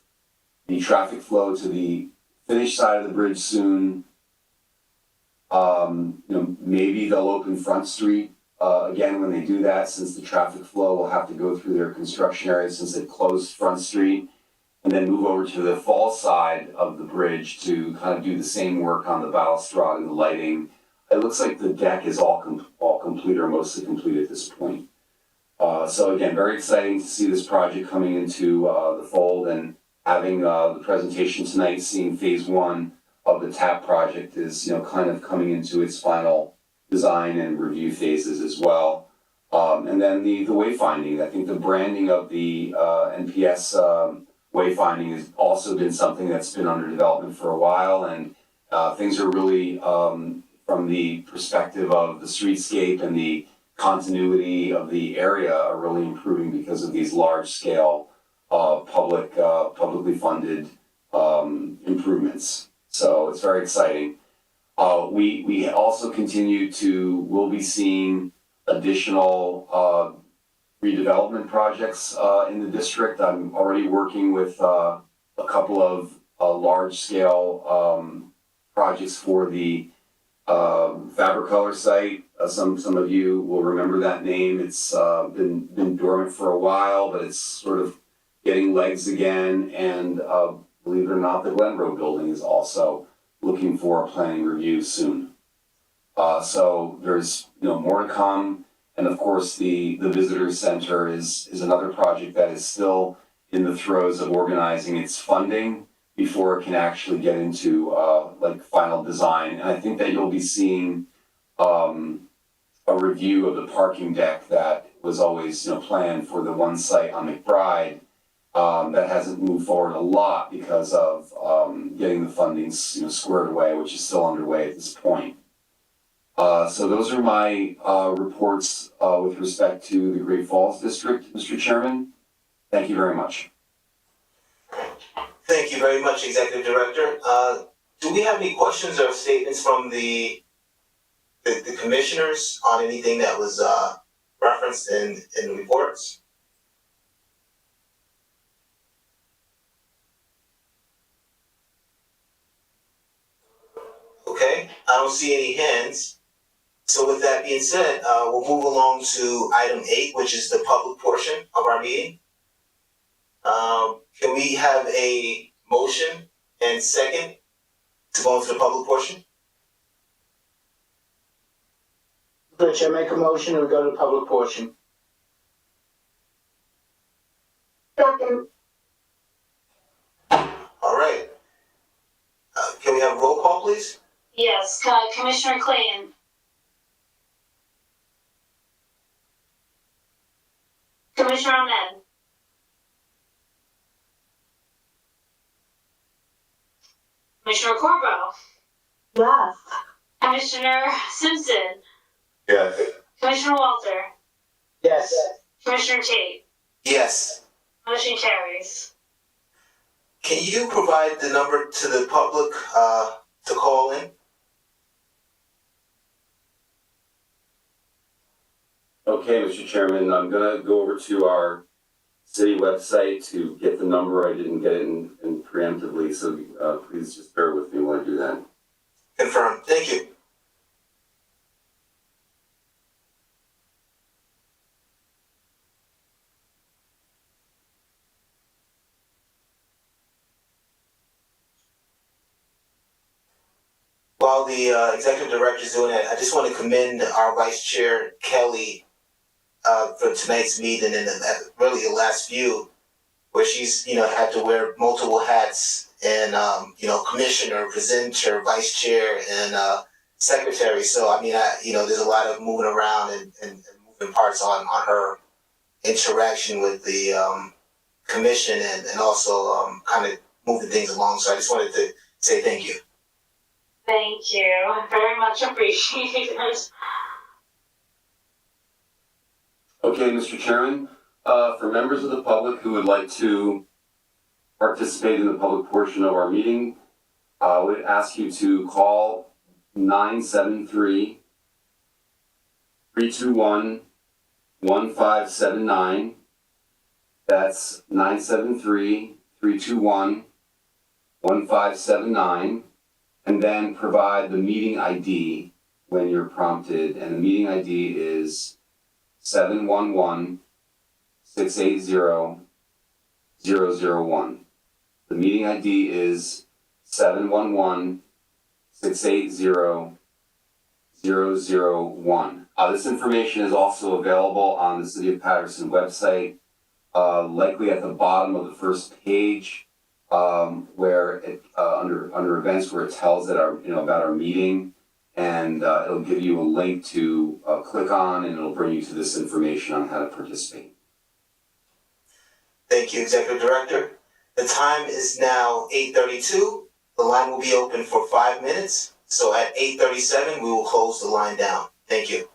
the traffic flow to the finished side of the bridge soon. Maybe they'll open Front Street again when they do that, since the traffic flow will have to go through their construction area since they closed Front Street, and then move over to the fall side of the bridge to kind of do the same work on the balustrade and the lighting. It looks like the deck is all complete or mostly complete at this point. So again, very exciting to see this project coming into the fold, and having the presentation tonight, seeing phase 1 of the TAP project is kind of coming into its final design and review phases as well. And then the wayfinding. I think the branding of the NPS wayfinding has also been something that's been under development for a while, and things are really, from the perspective of the streetscape and the continuity of the area, are really improving because of these large-scale publicly funded improvements. So it's very exciting. We also we'll be seeing additional redevelopment projects in the district. I'm already working with a couple of large-scale projects for the Fabricolor site. Some of you will remember that name. It's been dormant for a while, but it's sort of getting legs again. And believe it or not, the Glenroe building is also looking for a planning review soon. So there's more to come. And of course, the visitor center is another project that is still in the throes of organizing its funding before it can actually get into final design. And I think that you'll be seeing a review of the parking deck that was always planned for the one site on Mcbride that hasn't moved forward a lot because of getting the funding squared away, which is still underway at this point. So those are my reports with respect to the Great Falls District, Mr. Chairman. Thank you very much. Thank you very much, Executive Director. Do we have any questions or statements from the commissioners on anything that was referenced in the reports? Okay, I don't see any hands. So with that being said, we'll move along to item 8, which is the public portion of our meeting. Can we have a motion and second to go into the public portion? Rich, I make a motion to go to public portion. Second. All right. Can we have a roll call, please? Yes, Commissioner Clayton. Commissioner Ahmed. Commissioner Corbo. Yes. Commissioner Simpson. Yes. Commissioner Walter. Yes. Commissioner Tate. Yes. Motion carries. Can you provide the number to the public to call in? Okay, Mr. Chairman, I'm gonna go over to our city website to get the number. I didn't get it in preemptively, so please just bear with me while I do that. Confirmed. Thank you. while the executive director is doing it, I just want to commend our vice chair, Kelly, for tonight's meeting and really the last few, where she's, had to wear multiple hats and, commissioner, presenter, vice chair, and secretary. So, there's a lot of moving around and moving parts on her interaction with the commission and also kind of moving things along. So I just wanted to say thank you. Thank you. Very much appreciated. Okay, Mr. Chairman, for members of the public who would like to participate in the public portion of our meeting, I would ask you to call 973-321-1579. That's 973-321-1579. And then provide the meeting ID when you're prompted. And the meeting ID is 711-680-001. The meeting ID is 711-680-001. This information is also available on the City of Paterson website, likely at the bottom of the first page, where it under events, where it tells that about our meeting, and it'll give you a link to click on, and it'll bring you to this information on how to participate. Thank you, Executive Director. The time is now 8:32. The line will be open for 5 minutes. So at 8:37, we will close the line down. Thank you.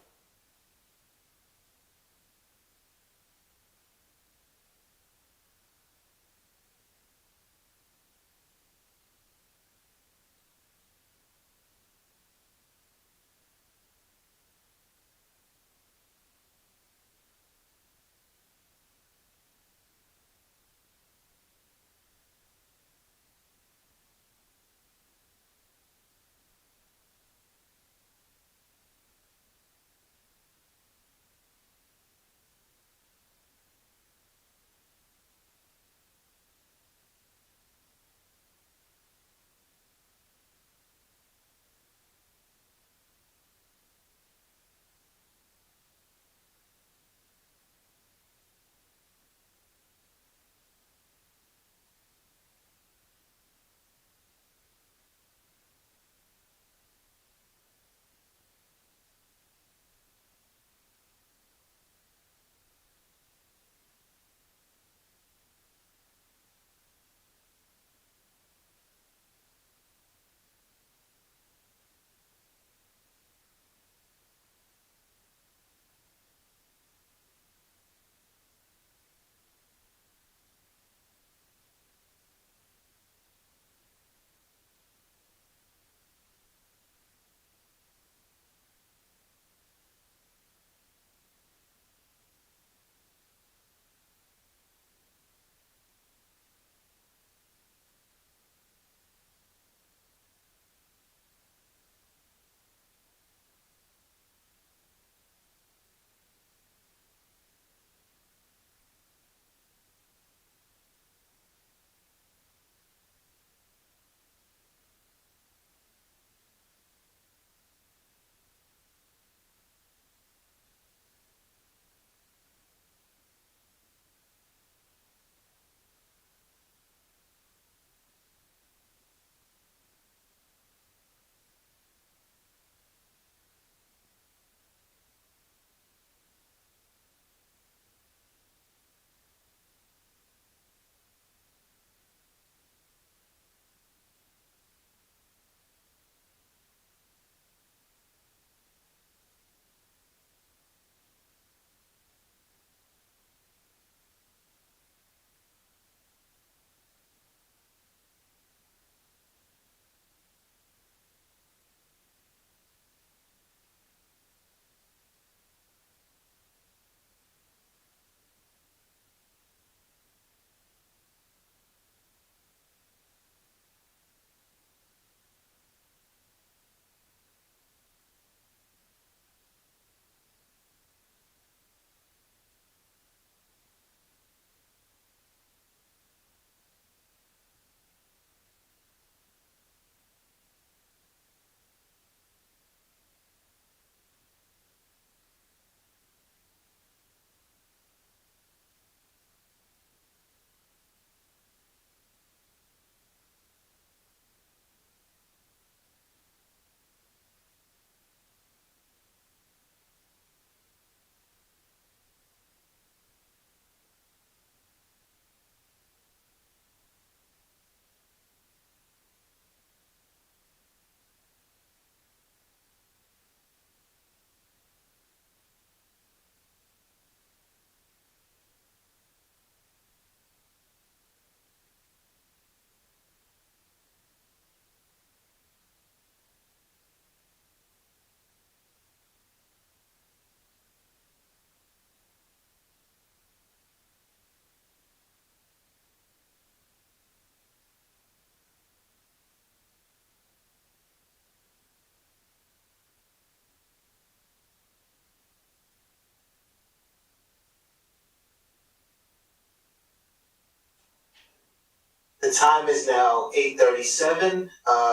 The time is now 8:37.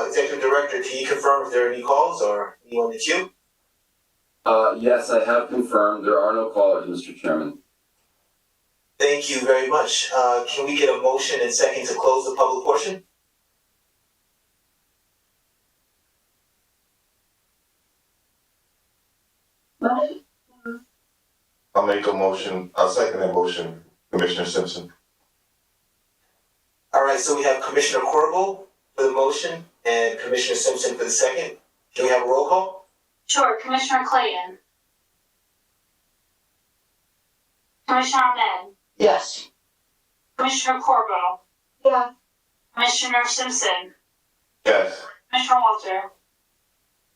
Executive Director, can you confirm if there are any calls or anyone in the queue? Yes, I have confirmed. There are no callers, Mr. Chairman. Thank you very much. Can we get a motion and second to close the public portion? I'll make a motion, I'll second that motion, Commissioner Simpson. All right, so we have Commissioner Corbel for the motion and Commissioner Simpson for the second. Can we have a roll call? Sure, Commissioner Clayton. Commissioner Ahmed. Yes. Commissioner Corbo. Yeah. Commissioner Simpson. Yes. Commissioner Walter.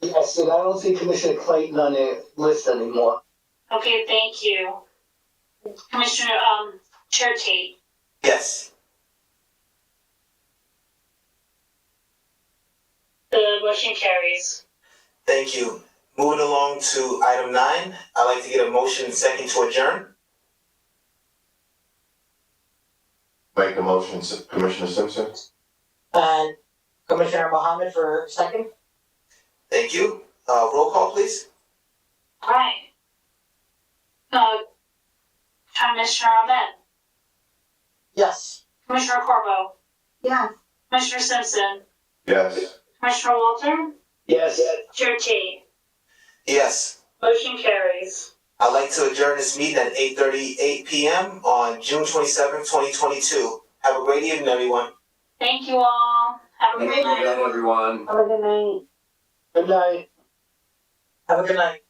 Yes, and I don't see Commissioner Clayton on the list anymore. Okay, thank you. Commissioner, Chair Tate. Yes. The motion carries. Thank you. Moving along to item 9, I'd like to get a motion and second to adjourn. Make a motion, Commissioner Simpson. And Commissioner Mohammed for second? Thank you. Roll call, please. All right. Commissioner Ahmed. Yes. Commissioner Corbo. Yeah. Commissioner Simpson. Yes. Commissioner Walter. Yes. Chair Tate. Yes. Motion carries. I'd like to adjourn this meeting at 8:38 p.m. on June 27th, 2022. Have a great evening, everyone. Thank you all. Have a Thank great you, night. everyone. Have a good night. Good night. Have a good night.